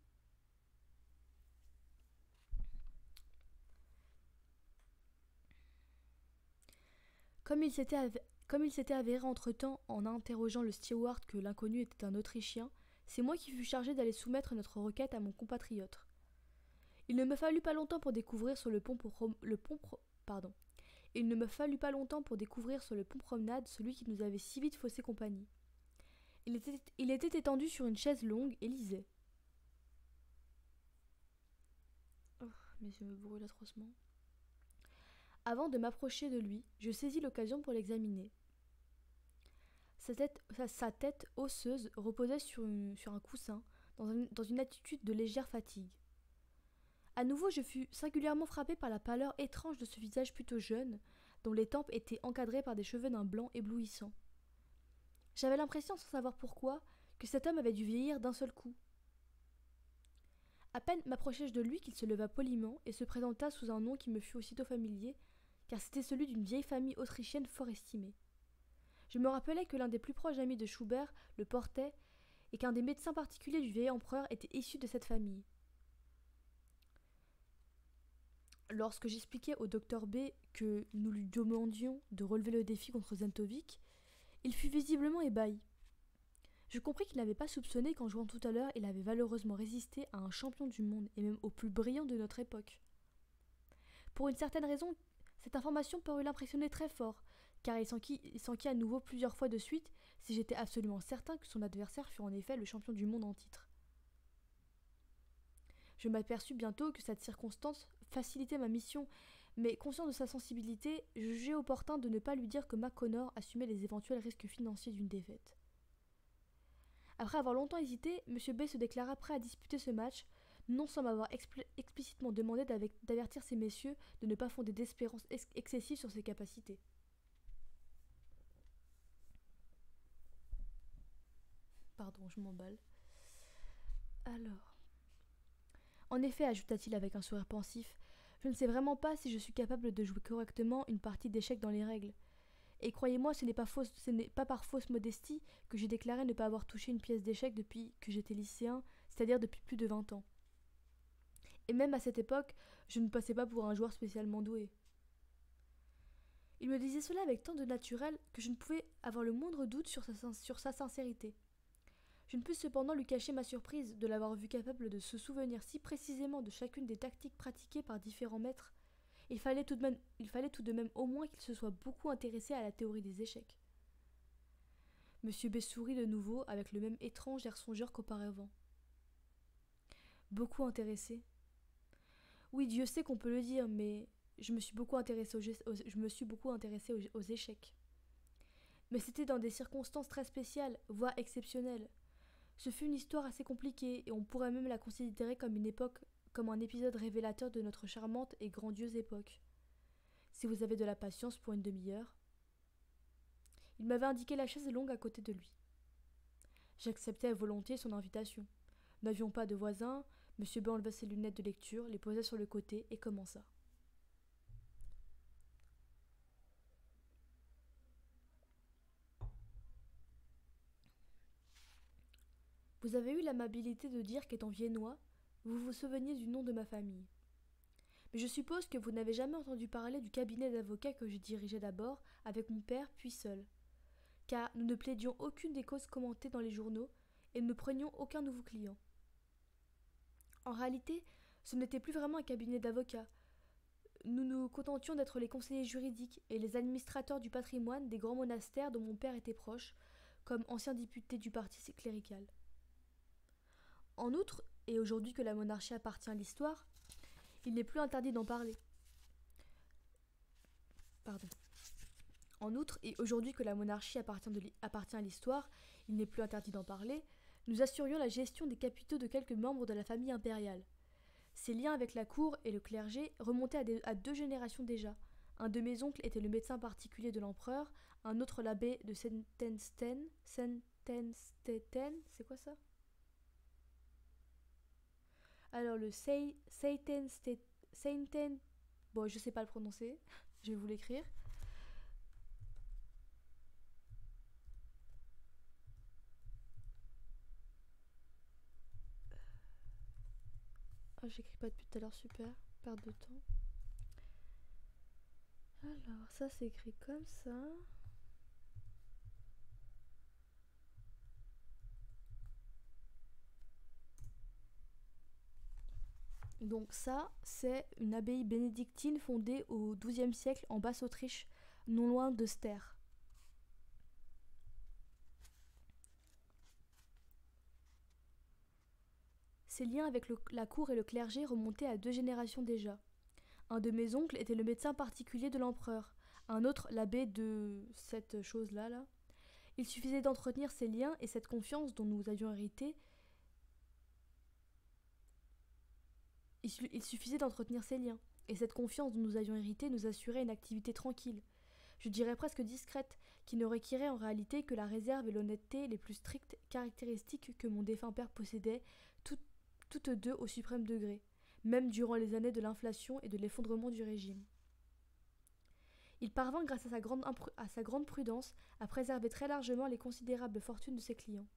[SPEAKER 1] Comme il s'était avéré entre-temps en interrogeant le steward que l'inconnu était un Autrichien, c'est moi qui fus chargé d'aller soumettre notre requête à mon compatriote. Il ne me fallut pas longtemps pour découvrir sur le pont promenade celui qui nous avait si vite faussé compagnie. Il était étendu sur une chaise longue et lisait. Oh, mes yeux me brûlent atrocement. Avant de m'approcher de lui, je saisis l'occasion pour l'examiner. Sa tête osseuse reposait sur un coussin, dans une attitude de légère fatigue. À nouveau, je fus singulièrement frappé par la pâleur étrange de ce visage plutôt jeune, dont les tempes étaient encadrées par des cheveux d'un blanc éblouissant. J'avais l'impression, sans savoir pourquoi, que cet homme avait dû vieillir d'un seul coup. À peine m'approchai-je de lui qu'il se leva poliment et se présenta sous un nom qui me fut aussitôt familier, car c'était celui d'une vieille famille autrichienne fort estimée. Je me rappelais que l'un des plus proches amis de Schubert le portait et qu'un des médecins particuliers du vieil empereur était issu de cette famille. Lorsque j'expliquai au docteur B que nous lui demandions de relever le défi contre Zentovic, il fut visiblement ébahi. Je compris qu'il n'avait pas soupçonné qu'en jouant tout à l'heure, il avait valeureusement résisté à un champion du monde et même au plus brillant de notre époque. Pour une certaine raison, cette information parut l'impressionner très fort, car il s'enquit à nouveau plusieurs fois de suite si j'étais absolument certain que son adversaire fut en effet le champion du monde en titre. Je m'aperçus bientôt que cette circonstance facilitait ma mission, mais conscient de sa sensibilité, je jugeais opportun de ne pas lui dire que McConnor assumait les éventuels risques financiers d'une défaite. Après avoir longtemps hésité, M. B se déclara prêt à disputer ce match, non sans m'avoir explicitement demandé d'avertir ces messieurs de ne pas fonder d'espérances excessives sur ses capacités. Pardon, je m'emballe. Alors. En effet, ajouta-t-il avec un sourire pensif, je ne sais vraiment pas si je suis capable de jouer correctement une partie d'échecs dans les règles. Et croyez-moi, ce n'est pas par fausse modestie que j'ai déclaré ne pas avoir touché une pièce d'échecs depuis que j'étais lycéen, c'est-à-dire depuis plus de 20 ans. Et même à cette époque, je ne passais pas pour un joueur spécialement doué. Il me disait cela avec tant de naturel que je ne pouvais avoir le moindre doute sur sa sincérité. Je ne pus cependant lui cacher ma surprise de l'avoir vu capable de se souvenir si précisément de chacune des tactiques pratiquées par différents maîtres. Il fallait tout de même au moins qu'il se soit beaucoup intéressé à la théorie des échecs. Monsieur B sourit de nouveau avec le même étrange air songeur qu'auparavant. Beaucoup intéressé. Oui, Dieu sait qu'on peut le dire, mais je me suis beaucoup intéressé aux échecs. Mais c'était dans des circonstances très spéciales, voire exceptionnelles. Ce fut une histoire assez compliquée, et on pourrait même la considérer comme un épisode révélateur de notre charmante et grandiose époque. Si vous avez de la patience pour une demi-heure. Il m'avait indiqué la chaise longue à côté de lui. J'acceptai volontiers son invitation. Nous n'avions pas de voisins. M. B enleva ses lunettes de lecture, les posa sur le côté et commença. Vous avez eu l'amabilité de dire qu'étant viennois, vous vous souveniez du nom de ma famille. Mais je suppose que vous n'avez jamais entendu parler du cabinet d'avocats que je dirigeais d'abord avec mon père puis seul, car nous ne plaidions aucune des causes commentées dans les journaux et nous ne prenions aucun nouveau client. En réalité, ce n'était plus vraiment un cabinet d'avocats. Nous nous contentions d'être les conseillers juridiques et les administrateurs du patrimoine des grands monastères dont mon père était proche, comme ancien député du parti clérical. En outre, et aujourd'hui que la monarchie appartient à l'histoire, il n'est plus interdit d'en parler. En outre, et aujourd'hui que la monarchie appartient à l'histoire, il n'est plus interdit d'en parler, nous assurions la gestion des capitaux de quelques membres de la famille impériale. Ces liens avec la cour et le clergé remontaient à 2 générations déjà. Un de mes oncles était le médecin particulier de l'empereur, un autre l'abbé de Sentenstetten, c'est quoi ça? Alors le Seinten, bon je sais pas le prononcer, je vais vous l'écrire. Oh, j'écris pas depuis tout à l'heure, super, perte de temps. Alors ça s'écrit comme ça. Donc ça, c'est une abbaye bénédictine fondée au XIIe siècle en Basse-Autriche, non loin de Ster. Ces liens avec la cour et le clergé remontaient à 2 générations déjà. Un de mes oncles était le médecin particulier de l'empereur, un autre l'abbé de cette chose-là. Il suffisait d'entretenir ces liens et cette confiance dont nous avions hérité. Il suffisait d'entretenir ces liens, et cette confiance dont nous avions hérité nous assurait une activité tranquille, je dirais presque discrète, qui ne requérait en réalité que la réserve et l'honnêteté les plus strictes caractéristiques que mon défunt père possédait, toutes deux au suprême degré, même durant les années de l'inflation et de l'effondrement du régime. Il parvint, grâce à sa grande prudence, à préserver très largement les considérables fortunes de ses clients.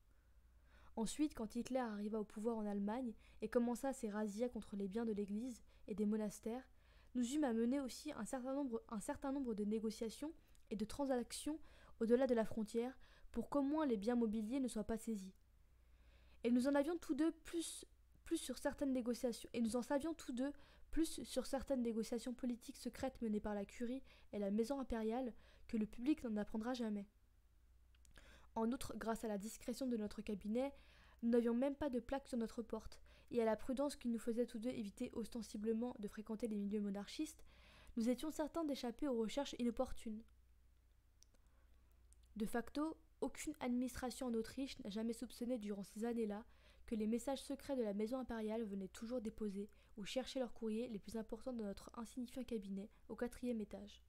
[SPEAKER 1] Ensuite, quand Hitler arriva au pouvoir en Allemagne et commença ses razzias contre les biens de l'Église et des monastères, nous eûmes à mener aussi un certain nombre de négociations et de transactions au-delà de la frontière pour qu'au moins les biens mobiliers ne soient pas saisis. Et nous en avions tous deux plus sur certaines négociations, et nous en savions tous deux plus sur certaines négociations politiques secrètes menées par la curie et la maison impériale que le public n'en apprendra jamais. En outre, grâce à la discrétion de notre cabinet, nous n'avions même pas de plaque sur notre porte, et à la prudence qui nous faisait tous deux éviter ostensiblement de fréquenter les milieux monarchistes, nous étions certains d'échapper aux recherches inopportunes. De facto, aucune administration en Autriche n'a jamais soupçonné durant ces années-là que les messages secrets de la maison impériale venaient toujours déposer ou chercher leurs courriers les plus importants de notre insignifiant cabinet au 4e étage.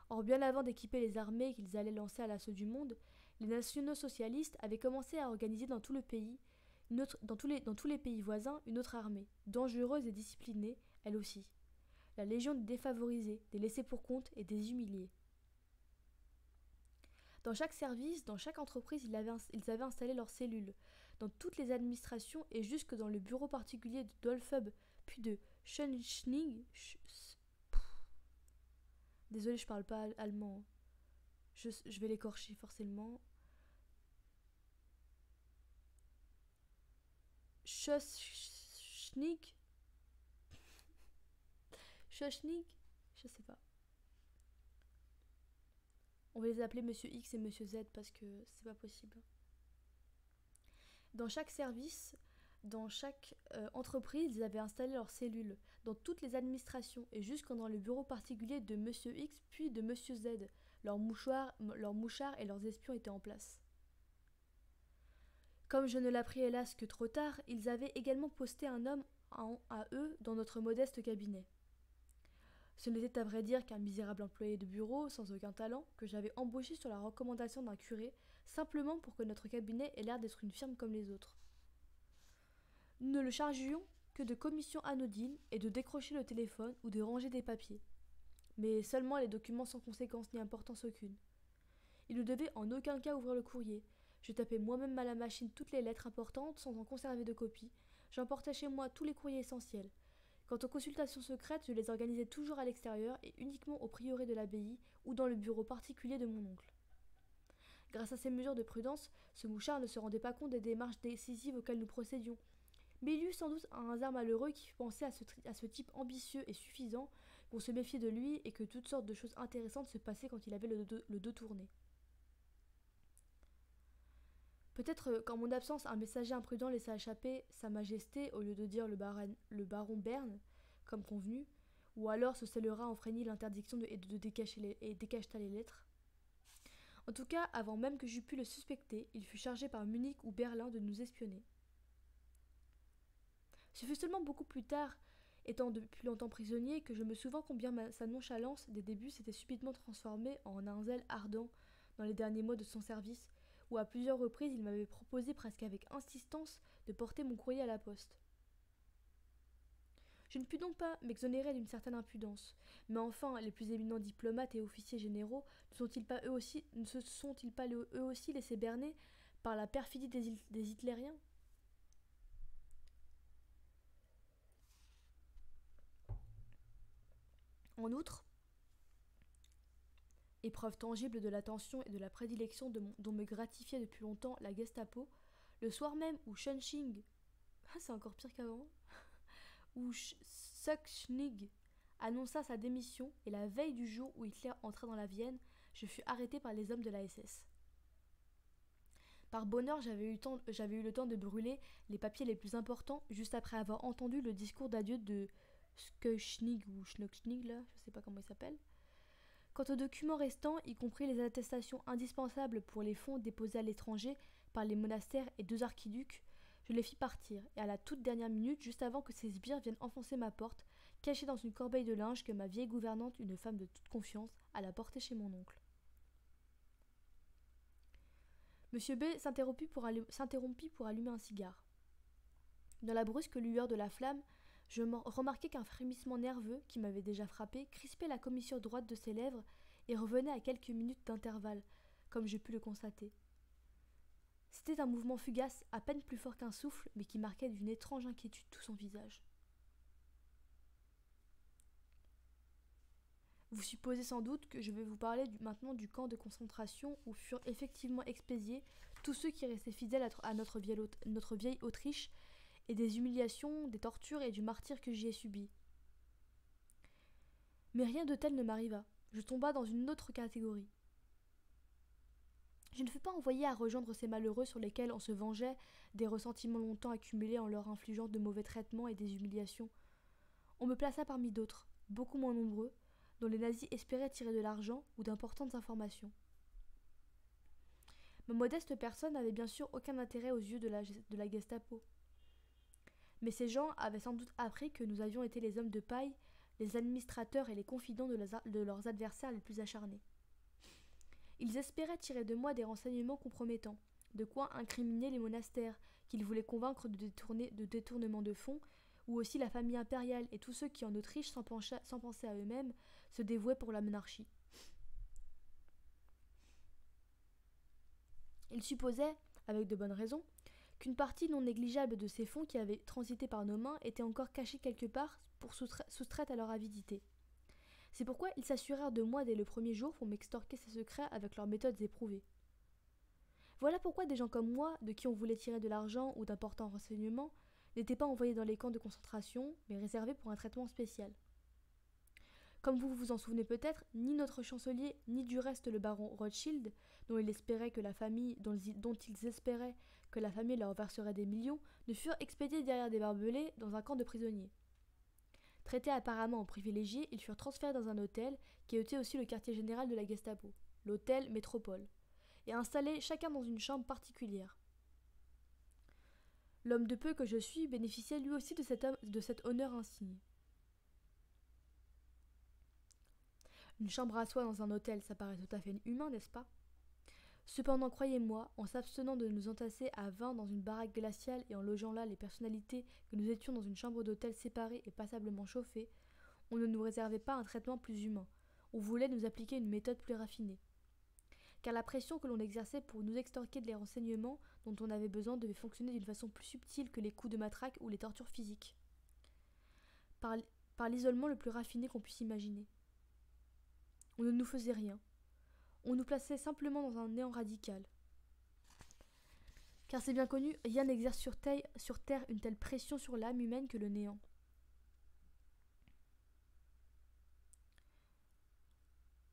[SPEAKER 1] Or, bien avant d'équiper les armées qu'ils allaient lancer à l'assaut du monde, les nationaux socialistes avaient commencé à organiser dans tous les pays voisins une autre armée, dangereuse et disciplinée, elle aussi. La Légion des défavorisés, des laissés pour compte et des humiliés. Dans chaque service, dans chaque entreprise, ils avaient installé leurs cellules, dans toutes les administrations et jusque dans le bureau particulier de Dolphub, puis de Schönschnig. Désolé, je parle pas allemand. Je vais l'écorcher forcément. Schöschnig. Schöschnig, je sais pas. On va les appeler Monsieur X et Monsieur Z parce que c'est pas possible. Dans chaque service, dans chaque entreprise, ils avaient installé leurs cellules, dans toutes les administrations et jusque dans le bureau particulier de Monsieur X puis de Monsieur Z. Leurs mouchards et leurs espions étaient en place. Comme je ne l'appris hélas que trop tard, ils avaient également posté un homme à eux dans notre modeste cabinet. Ce n'était à vrai dire qu'un misérable employé de bureau, sans aucun talent, que j'avais embauché sur la recommandation d'un curé, simplement pour que notre cabinet ait l'air d'être une firme comme les autres. Nous ne le chargions que de commissions anodines et de décrocher le téléphone ou de ranger des papiers, mais seulement les documents sans conséquence ni importance aucune. Il ne devait en aucun cas ouvrir le courrier. Je tapais moi-même à la machine toutes les lettres importantes sans en conserver de copie. J'emportais chez moi tous les courriers essentiels. Quant aux consultations secrètes, je les organisais toujours à l'extérieur et uniquement au prieuré de l'abbaye ou dans le bureau particulier de mon oncle. Grâce à ces mesures de prudence, ce mouchard ne se rendait pas compte des démarches décisives auxquelles nous procédions. Mais il y eut sans doute un hasard malheureux qui fit penser à ce type ambitieux et suffisant qu'on se méfiait de lui et que toutes sortes de choses intéressantes se passaient quand il avait le dos tourné. Peut-être qu'en mon absence, un messager imprudent laissa échapper Sa Majesté au lieu de dire le baron Berne, comme convenu, ou alors ce scélérat enfreignit l'interdiction de décacheta les lettres. En tout cas, avant même que j'eus pu le suspecter, il fut chargé par Munich ou Berlin de nous espionner. Ce fut seulement beaucoup plus tard, étant depuis longtemps prisonnier, que je me souvins combien sa nonchalance des débuts s'était subitement transformée en un zèle ardent dans les derniers mois de son service, où à plusieurs reprises il m'avait proposé presque avec insistance de porter mon courrier à la poste. Je ne pus donc pas m'exonérer d'une certaine impudence, mais enfin les plus éminents diplomates et officiers généraux ne se sont-ils pas eux aussi laissés berner par la perfidie des hitlériens ? En outre, épreuve tangible de l'attention et de la prédilection dont me gratifiait depuis longtemps la Gestapo, le soir même où Schönschnig, c'est encore pire qu'avant, où Schöschnig annonça sa démission et la veille du jour où Hitler entra dans la Vienne, je fus arrêté par les hommes de la SS. Par bonheur, j'avais eu le temps de brûler les papiers les plus importants juste après avoir entendu le discours d'adieu de Schöschnig ou Schnockschnig, là, je sais pas comment il s'appelle. Quant aux documents restants, y compris les attestations indispensables pour les fonds déposés à l'étranger par les monastères et 2 archiducs, je les fis partir, et à la toute dernière minute, juste avant que ces sbires viennent enfoncer ma porte, cachée dans une corbeille de linge que ma vieille gouvernante, une femme de toute confiance, alla porter chez mon oncle. Monsieur B s'interrompit pour allumer un cigare. Dans la brusque lueur de la flamme, je remarquai qu'un frémissement nerveux, qui m'avait déjà frappé, crispait la commissure droite de ses lèvres et revenait à quelques minutes d'intervalle, comme je pus le constater. C'était un mouvement fugace, à peine plus fort qu'un souffle, mais qui marquait d'une étrange inquiétude tout son visage. Vous supposez sans doute que je vais vous parler maintenant du camp de concentration où furent effectivement expédiés tous ceux qui restaient fidèles à notre vieille Autriche, et des humiliations, des tortures et du martyre que j'y ai subi. Mais rien de tel ne m'arriva. Je tomba dans une autre catégorie. Je ne fus pas envoyé à rejoindre ces malheureux sur lesquels on se vengeait des ressentiments longtemps accumulés en leur infligeant de mauvais traitements et des humiliations. On me plaça parmi d'autres, beaucoup moins nombreux, dont les nazis espéraient tirer de l'argent ou d'importantes informations. Ma modeste personne n'avait bien sûr aucun intérêt aux yeux de la Gestapo. Mais ces gens avaient sans doute appris que nous avions été les hommes de paille, les administrateurs et les confidents de leurs adversaires les plus acharnés. Ils espéraient tirer de moi des renseignements compromettants, de quoi incriminer les monastères, qu'ils voulaient convaincre de détournement de fonds, ou aussi la famille impériale et tous ceux qui en Autriche, sans penser à eux-mêmes, se dévouaient pour la monarchie. Ils supposaient, avec de bonnes raisons, qu'une partie non négligeable de ces fonds qui avaient transité par nos mains était encore cachée quelque part pour soustraite à leur avidité. C'est pourquoi ils s'assurèrent de moi dès le premier jour pour m'extorquer ces secrets avec leurs méthodes éprouvées. Voilà pourquoi des gens comme moi, de qui on voulait tirer de l'argent ou d'importants renseignements, n'étaient pas envoyés dans les camps de concentration, mais réservés pour un traitement spécial. Comme vous vous en souvenez peut-être, ni notre chancelier, ni du reste le baron Rothschild, dont ils espéraient que la famille leur verserait des millions, ne furent expédiés derrière des barbelés dans un camp de prisonniers. Traités apparemment en privilégiés, ils furent transférés dans un hôtel qui était aussi le quartier général de la Gestapo, l'hôtel Métropole, et installés chacun dans une chambre particulière. L'homme de peu que je suis bénéficiait lui aussi de cet honneur insigne. Une chambre à soi dans un hôtel, ça paraît tout à fait humain, n'est-ce pas? Cependant, croyez-moi, en s'abstenant de nous entasser à 20 dans une baraque glaciale et en logeant là les personnalités que nous étions dans une chambre d'hôtel séparée et passablement chauffée, on ne nous réservait pas un traitement plus humain. On voulait nous appliquer une méthode plus raffinée. Car la pression que l'on exerçait pour nous extorquer des renseignements dont on avait besoin devait fonctionner d'une façon plus subtile que les coups de matraque ou les tortures physiques. Par l'isolement le plus raffiné qu'on puisse imaginer. On ne nous faisait rien. On nous plaçait simplement dans un néant radical. Car c'est bien connu, rien n'exerce sur terre une telle pression sur l'âme humaine que le néant.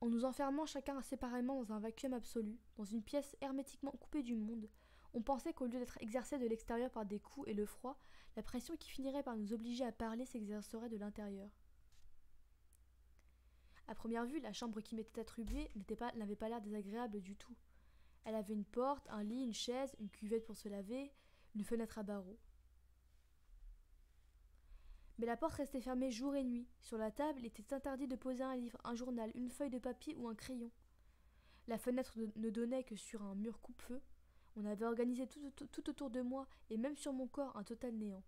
[SPEAKER 1] En nous enfermant chacun séparément dans un vacuum absolu, dans une pièce hermétiquement coupée du monde, on pensait qu'au lieu d'être exercé de l'extérieur par des coups et le froid, la pression qui finirait par nous obliger à parler s'exercerait de l'intérieur. À première vue, la chambre qui m'était attribuée n'avait pas l'air désagréable du tout. Elle avait une porte, un lit, une chaise, une cuvette pour se laver, une fenêtre à barreaux. Mais la porte restait fermée jour et nuit. Sur la table, il était interdit de poser un livre, un journal, une feuille de papier ou un crayon. La fenêtre ne donnait que sur un mur coupe-feu. On avait organisé tout autour de moi et même sur mon corps un total néant.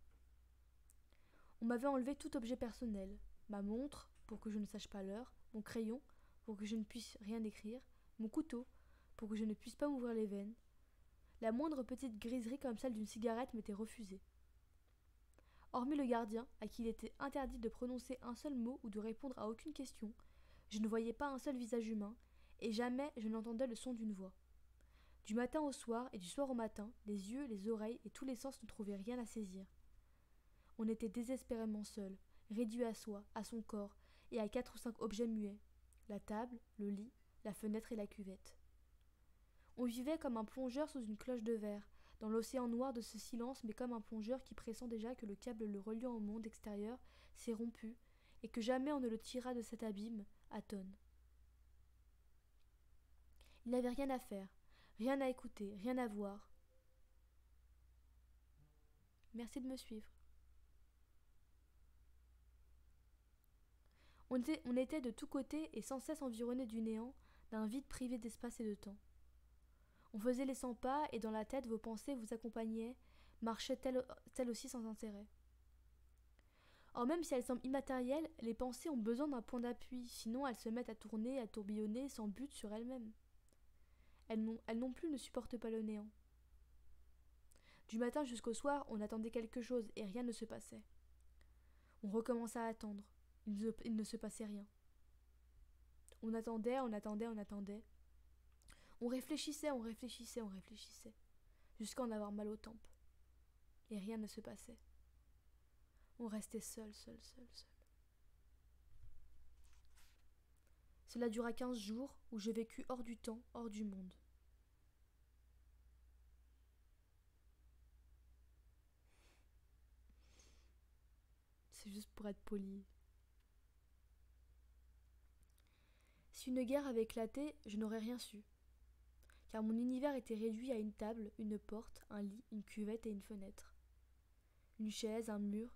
[SPEAKER 1] On m'avait enlevé tout objet personnel. Ma montre, pour que je ne sache pas l'heure, mon crayon, pour que je ne puisse rien écrire, mon couteau, pour que je ne puisse pas m'ouvrir les veines. La moindre petite griserie comme celle d'une cigarette m'était refusée. Hormis le gardien, à qui il était interdit de prononcer un seul mot ou de répondre à aucune question, je ne voyais pas un seul visage humain, et jamais je n'entendais le son d'une voix. Du matin au soir et du soir au matin, les yeux, les oreilles et tous les sens ne trouvaient rien à saisir. On était désespérément seul, réduit à soi, à son corps, et à 4 ou 5 objets muets, la table, le lit, la fenêtre et la cuvette. On vivait comme un plongeur sous une cloche de verre, dans l'océan noir de ce silence, mais comme un plongeur qui pressent déjà que le câble le reliant au monde extérieur s'est rompu, et que jamais on ne le tirera de cet abîme, à tonnes. Il n'avait rien à faire, rien à écouter, rien à voir. Merci de me suivre. On était de tous côtés et sans cesse environné du néant, d'un vide privé d'espace et de temps. On faisait les 100 pas et dans la tête vos pensées vous accompagnaient, marchaient telles aussi sans intérêt. Or même si elles semblent immatérielles, les pensées ont besoin d'un point d'appui, sinon elles se mettent à tourner, à tourbillonner sans but sur elles-mêmes. Elles non plus ne supportent pas le néant. Du matin jusqu'au soir, on attendait quelque chose et rien ne se passait. On recommença à attendre. Il ne se passait rien. On attendait, on attendait, on attendait. On réfléchissait, on réfléchissait, on réfléchissait, jusqu'à en avoir mal aux tempes. Et rien ne se passait. On restait seul. Cela dura 15 jours où je vécus hors du temps, hors du monde. C'est juste pour être poli. Si une guerre avait éclaté, je n'aurais rien su. Car mon univers était réduit à une table, une porte, un lit, une cuvette et une fenêtre. Une chaise, un mur,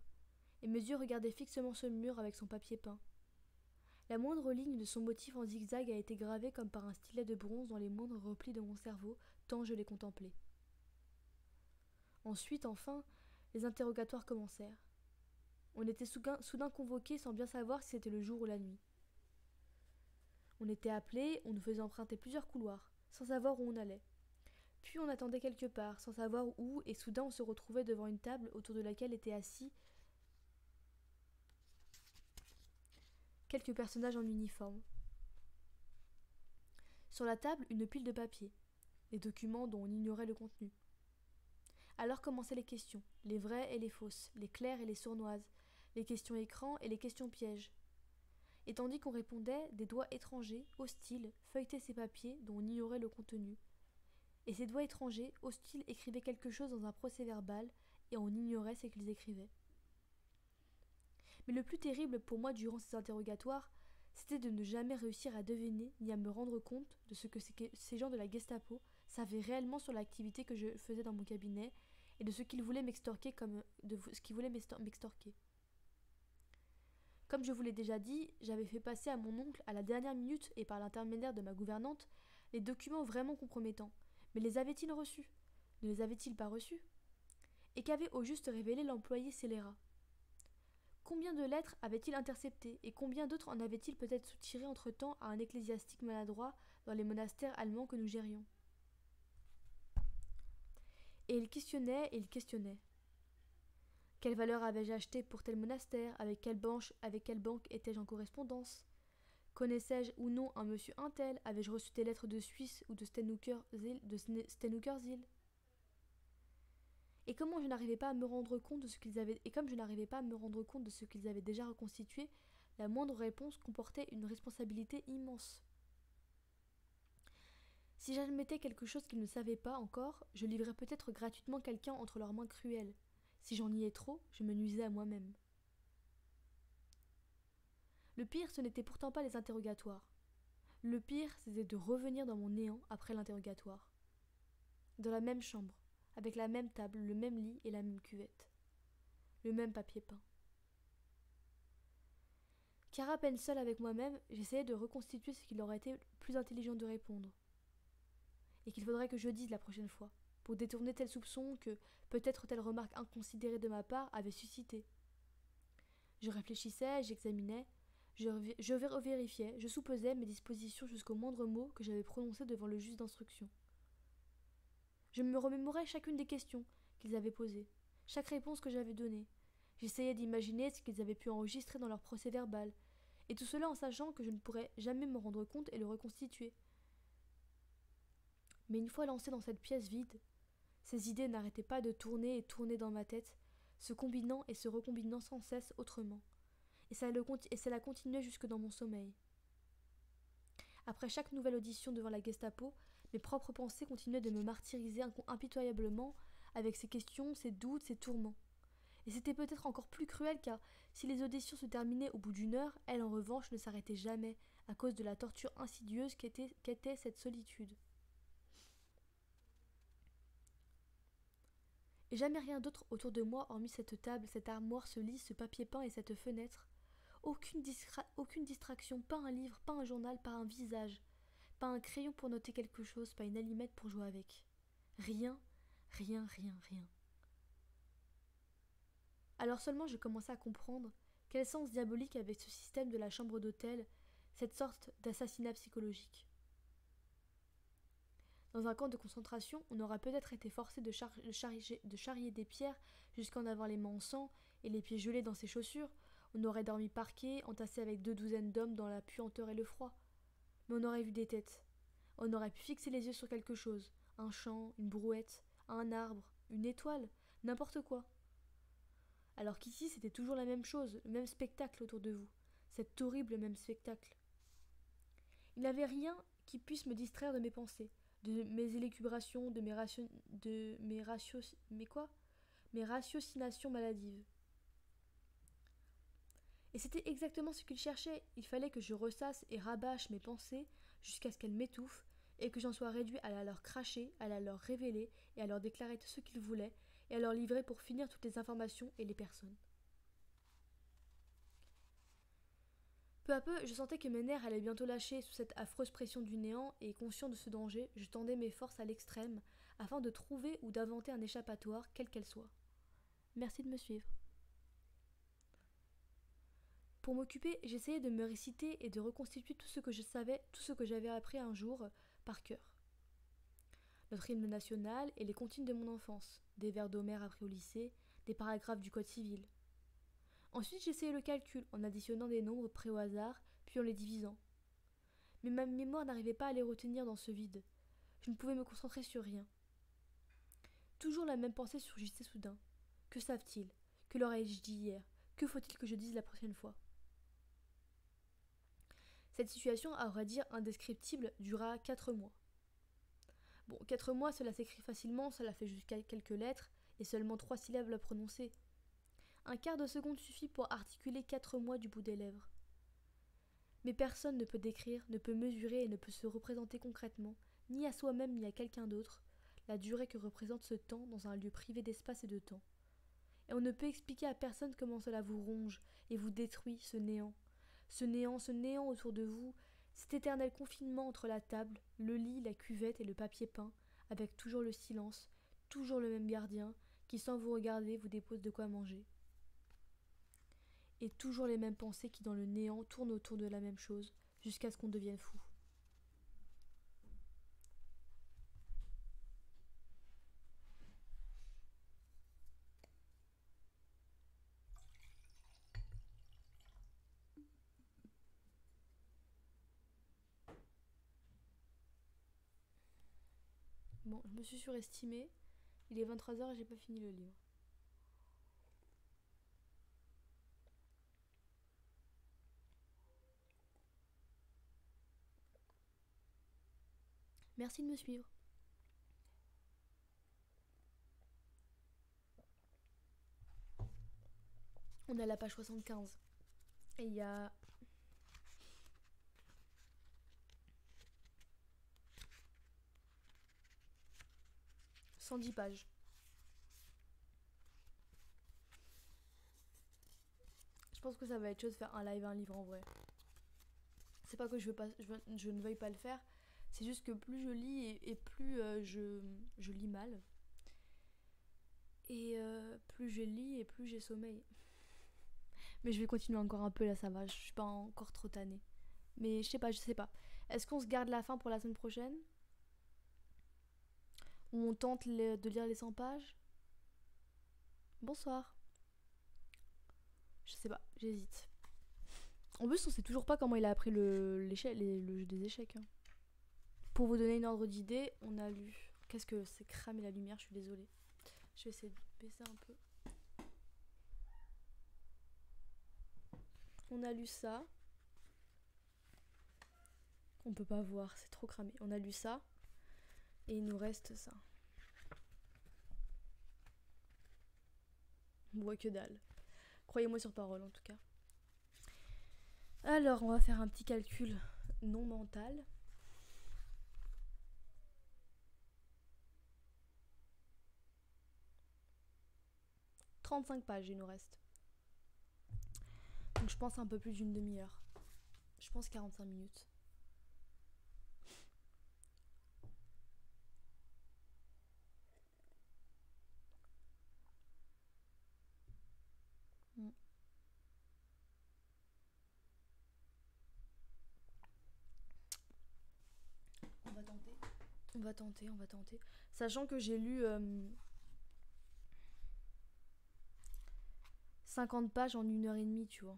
[SPEAKER 1] et mes yeux regardaient fixement ce mur avec son papier peint. La moindre ligne de son motif en zigzag a été gravée comme par un stylet de bronze dans les moindres replis de mon cerveau, tant je les contemplais. Ensuite, enfin, les interrogatoires commencèrent. On était soudain convoqués sans bien savoir si c'était le jour ou la nuit. On était appelés, on nous faisait emprunter plusieurs couloirs, sans savoir où on allait. Puis on attendait quelque part, sans savoir où, et soudain on se retrouvait devant une table autour de laquelle étaient assis quelques personnages en uniforme. Sur la table, une pile de papiers, des documents dont on ignorait le contenu. Alors commençaient les questions, les vraies et les fausses, les claires et les sournoises, les questions écrans et les questions pièges. Et tandis qu'on répondait, des doigts étrangers, hostiles, feuilletaient ces papiers dont on ignorait le contenu. Et ces doigts étrangers, hostiles, écrivaient quelque chose dans un procès-verbal, et on ignorait ce qu'ils écrivaient. Mais le plus terrible pour moi durant ces interrogatoires, c'était de ne jamais réussir à deviner ni à me rendre compte de ce que ces gens de la Gestapo savaient réellement sur l'activité que je faisais dans mon cabinet et de ce qu'ils voulaient m'extorquer Comme je vous l'ai déjà dit, j'avais fait passer à mon oncle à la dernière minute et par l'intermédiaire de ma gouvernante les documents vraiment compromettants. Mais les avait-il reçus? Ne les avait-il pas reçus? Et qu'avait au juste révélé l'employé scélérat? Combien de lettres avait-il interceptées et combien d'autres en avait-il peut-être soutirées entre-temps à un ecclésiastique maladroit dans les monastères allemands que nous gérions? Et il questionnait et il questionnait. Quelle valeur avais-je acheté pour tel monastère? Avec quelle banque étais-je en correspondance? Connaissais-je ou non un monsieur untel? Avais-je reçu des lettres de Suisse ou de Stenhoukerzil? Et comme je n'arrivais pas à me rendre compte de ce qu'ils avaient déjà reconstitué, la moindre réponse comportait une responsabilité immense. Si j'admettais quelque chose qu'ils ne savaient pas encore, je livrais peut-être gratuitement quelqu'un entre leurs mains cruelles. Si j'en niais trop, je me nuisais à moi-même. Le pire, ce n'était pourtant pas les interrogatoires. Le pire, c'était de revenir dans mon néant après l'interrogatoire. Dans la même chambre, avec la même table, le même lit et la même cuvette. Le même papier peint. Car à peine seule avec moi-même, j'essayais de reconstituer ce qu'il aurait été plus intelligent de répondre. Et qu'il faudrait que je dise la prochaine fois, pour détourner tel soupçon que peut-être telle remarque inconsidérée de ma part avait suscité. Je réfléchissais, j'examinais, je revérifiais, je soupesais mes dispositions jusqu'au moindre mot que j'avais prononcé devant le juge d'instruction. Je me remémorais chacune des questions qu'ils avaient posées, chaque réponse que j'avais donnée. J'essayais d'imaginer ce qu'ils avaient pu enregistrer dans leur procès-verbal, et tout cela en sachant que je ne pourrais jamais me rendre compte et le reconstituer. Mais une fois lancé dans cette pièce vide, ces idées n'arrêtaient pas de tourner et tourner dans ma tête, se combinant et se recombinant sans cesse autrement. Et cela continuait jusque dans mon sommeil. Après chaque nouvelle audition devant la Gestapo, mes propres pensées continuaient de me martyriser impitoyablement avec ces questions, ces doutes, ces tourments. Et c'était peut-être encore plus cruel car si les auditions se terminaient au bout d'une heure, elles en revanche ne s'arrêtaient jamais à cause de la torture insidieuse qu'était cette solitude. Et jamais rien d'autre autour de moi, hormis cette table, cette armoire, ce lit, ce papier peint et cette fenêtre. Aucune distraction, pas un livre, pas un journal, pas un visage, pas un crayon pour noter quelque chose, pas une allumette pour jouer avec. Rien, rien, rien, rien. Alors seulement je commençais à comprendre quel sens diabolique avait ce système de la chambre d'hôtel, cette sorte d'assassinat psychologique. Dans un camp de concentration, on aurait peut-être été forcé de charrier des pierres jusqu'en avoir les mains en sang et les pieds gelés dans ses chaussures. On aurait dormi parqué, entassé avec 2 douzaines d'hommes dans la puanteur et le froid. Mais on aurait vu des têtes. On aurait pu fixer les yeux sur quelque chose, un champ, une brouette, un arbre, une étoile, n'importe quoi. Alors qu'ici, c'était toujours la même chose, le même spectacle autour de vous, cet horrible même spectacle. Il n'y avait rien qui puisse me distraire de mes pensées, de mes élucubrations, mes ratiocinations maladives. Et c'était exactement ce qu'il cherchait. Il fallait que je ressasse et rabâche mes pensées jusqu'à ce qu'elles m'étouffent et que j'en sois réduit à la leur cracher, à la leur révéler et à leur déclarer tout ce qu'ils voulaient et à leur livrer pour finir toutes les informations et les personnes. Peu à peu, je sentais que mes nerfs allaient bientôt lâcher sous cette affreuse pression du néant et, conscient de ce danger, je tendais mes forces à l'extrême afin de trouver ou d'inventer un échappatoire, quel qu'elle soit. Merci de me suivre. Pour m'occuper, j'essayais de me réciter et de reconstituer tout ce que je savais, tout ce que j'avais appris un jour par cœur. Notre hymne national et les comptines de mon enfance, des vers d'Homère appris au lycée, des paragraphes du Code civil. Ensuite, j'essayais le calcul en additionnant des nombres pris au hasard, puis en les divisant. Mais ma mémoire n'arrivait pas à les retenir dans ce vide. Je ne pouvais me concentrer sur rien. Toujours la même pensée surgissait soudain. Que savent-ils? Que leur ai-je dit hier? Que faut-il que je dise la prochaine fois? Cette situation, à vrai dire indescriptible, dura 4 mois. Bon, 4 mois, cela s'écrit facilement, cela fait juste quelques lettres, et seulement 3 syllabes à prononcer. Un quart de seconde suffit pour articuler 4 mois du bout des lèvres. Mais personne ne peut décrire, ne peut mesurer et ne peut se représenter concrètement, ni à soi-même ni à quelqu'un d'autre, la durée que représente ce temps dans un lieu privé d'espace et de temps. Et on ne peut expliquer à personne comment cela vous ronge et vous détruit, ce néant. Ce néant autour de vous, cet éternel confinement entre la table, le lit, la cuvette et le papier peint, avec toujours le silence, toujours le même gardien, qui sans vous regarder vous dépose de quoi manger. Et toujours les mêmes pensées qui dans le néant tournent autour de la même chose, jusqu'à ce qu'on devienne fou. Bon, je me suis surestimée. Il est 23h et j'ai pas fini le livre. Merci de me suivre. On est à la page 75. Et il y a 110 pages. Je pense que ça va être chaud de faire un live, un livre en vrai. C'est pas que je ne veuille pas le faire, c'est juste que plus je lis et plus je lis mal. Et plus je lis et plus j'ai sommeil. Mais je vais continuer encore un peu là, ça va, je suis pas encore trop tannée. Mais je sais pas. Est-ce qu'on se garde la fin pour la semaine prochaine? Ou on tente de lire les 100 pages? Bonsoir. Je sais pas, j'hésite. En plus, on sait toujours pas comment il a appris le jeu des échecs. Hein. Pour vous donner une ordre d'idée, on a lu... Qu'est-ce que c'est cramé la lumière, je suis désolée. Je vais essayer de baisser un peu. On a lu ça. On peut pas voir, c'est trop cramé. On a lu ça. Et il nous reste ça. On voit que dalle. Croyez-moi sur parole en tout cas. Alors, on va faire un petit calcul non mental. « 35 pages il nous reste. Donc je pense un peu plus d'une demi-heure. Je pense 45 minutes. On va tenter. Sachant que j'ai lu 50 pages en 1h30, tu vois.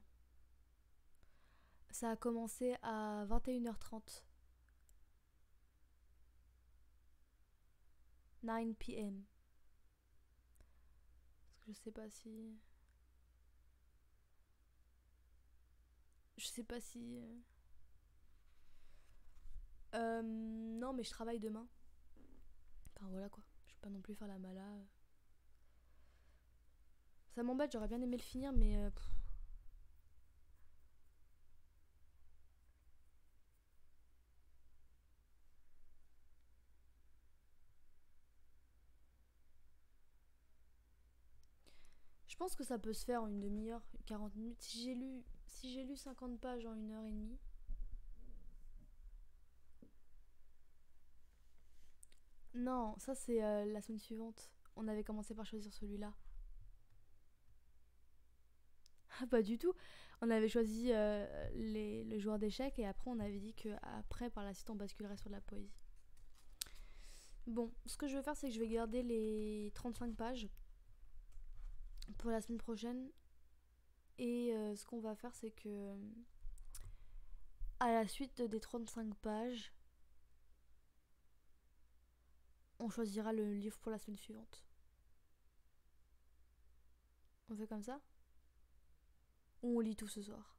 [SPEAKER 1] Ça a commencé à 21h30. 9 p.m. Parce que je sais pas si... Je sais pas si... Non, mais je travaille demain. Enfin voilà quoi. Je vais pas non plus faire la mala. Ça m'embête, j'aurais bien aimé le finir, mais je pense que ça peut se faire en une demi-heure, 40 minutes. Si j'ai lu 50 pages en une heure et demie. Non, ça c'est la semaine suivante. On avait commencé par choisir celui-là. Ah, pas du tout. On avait choisi le joueur d'échecs et après on avait dit que après par la suite on basculerait sur de la poésie. Bon, ce que je vais faire c'est que je vais garder les 35 pages pour la semaine prochaine et ce qu'on va faire c'est que à la suite des 35 pages, on choisira le livre pour la semaine suivante. On fait comme ça? Ou on lit tout ce soir?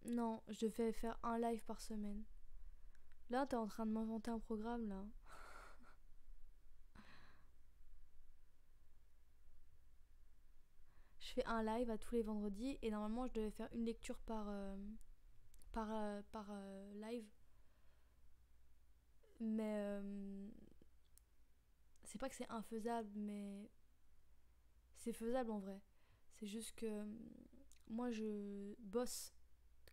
[SPEAKER 1] Non, je devais faire un live par semaine. Là, t'es en train de m'inventer un programme là. Je fais un live à tous les vendredis et normalement je devais faire une lecture par live. Mais c'est pas que c'est infaisable, mais c'est faisable en vrai. C'est juste que moi je bosse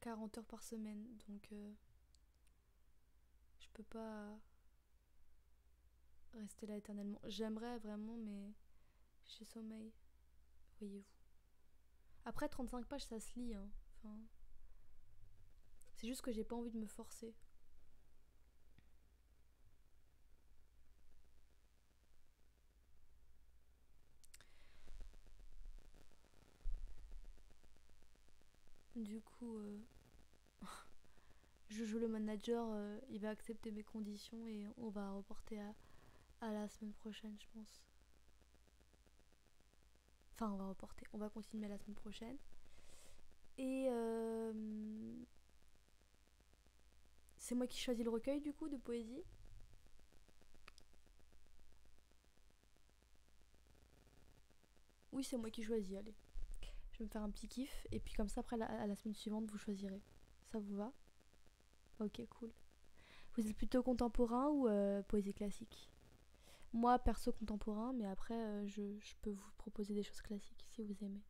[SPEAKER 1] 40 heures par semaine donc je peux pas rester là éternellement. J'aimerais vraiment, mais j'ai sommeil, voyez-vous. Après 35 pages ça se lit, hein. Enfin, c'est juste que j'ai pas envie de me forcer. Du coup, je joue le manager, il va accepter mes conditions et on va reporter à la semaine prochaine, je pense. Enfin, on va reporter, on va continuer la semaine prochaine. Et c'est moi qui choisis le recueil du coup de poésie. Oui, c'est moi qui choisis, allez. Je vais me faire un petit kiff et puis comme ça après à la semaine suivante vous choisirez. Ça vous va? Ok, cool. Vous êtes plutôt contemporain ou poésie classique? Moi, perso contemporain, mais après, je peux vous proposer des choses classiques si vous aimez.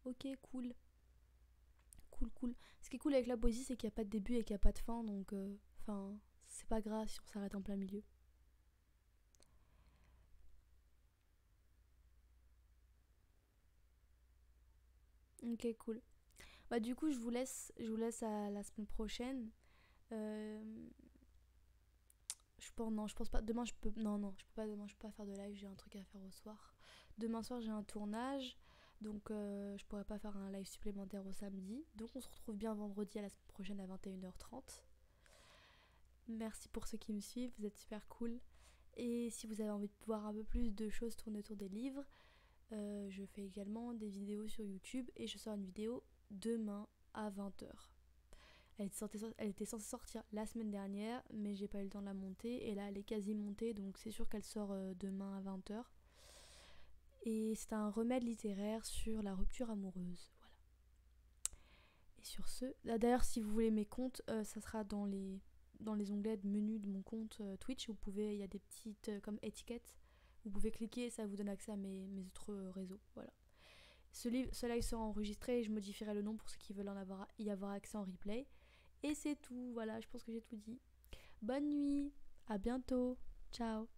[SPEAKER 1] Ok, cool. Cool, cool. Ce qui est cool avec la poésie, c'est qu'il n'y a pas de début et qu'il n'y a pas de fin, donc, enfin, c'est pas grave si on s'arrête en plein milieu. Ok, cool. Bah, du coup, je vous laisse à la semaine prochaine. Euh, non, je pense pas. Demain, je peux. Non, non, je peux pas. Demain, je peux pas faire de live. J'ai un truc à faire au soir. Demain soir, j'ai un tournage. Donc, je pourrais pas faire un live supplémentaire au samedi. Donc, on se retrouve bien vendredi à la semaine prochaine à 21h30. Merci pour ceux qui me suivent. Vous êtes super cool. Et si vous avez envie de voir un peu plus de choses tourner autour des livres, je fais également des vidéos sur YouTube. Et je sors une vidéo demain à 20h. Elle était censée sortir la semaine dernière, mais j'ai pas eu le temps de la monter. Et là, elle est quasi montée, donc c'est sûr qu'elle sort demain à 20h. Et c'est un remède littéraire sur la rupture amoureuse. Voilà. Et sur ce, d'ailleurs, si vous voulez mes comptes, ça sera dans les onglets de menu de mon compte Twitch. Il y a des petites comme étiquettes. Vous pouvez cliquer et ça vous donne accès à mes autres réseaux. Voilà. Ce live sera enregistré et je modifierai le nom pour ceux qui veulent y avoir accès en replay. Et c'est tout, voilà, je pense que j'ai tout dit. Bonne nuit, à bientôt, ciao.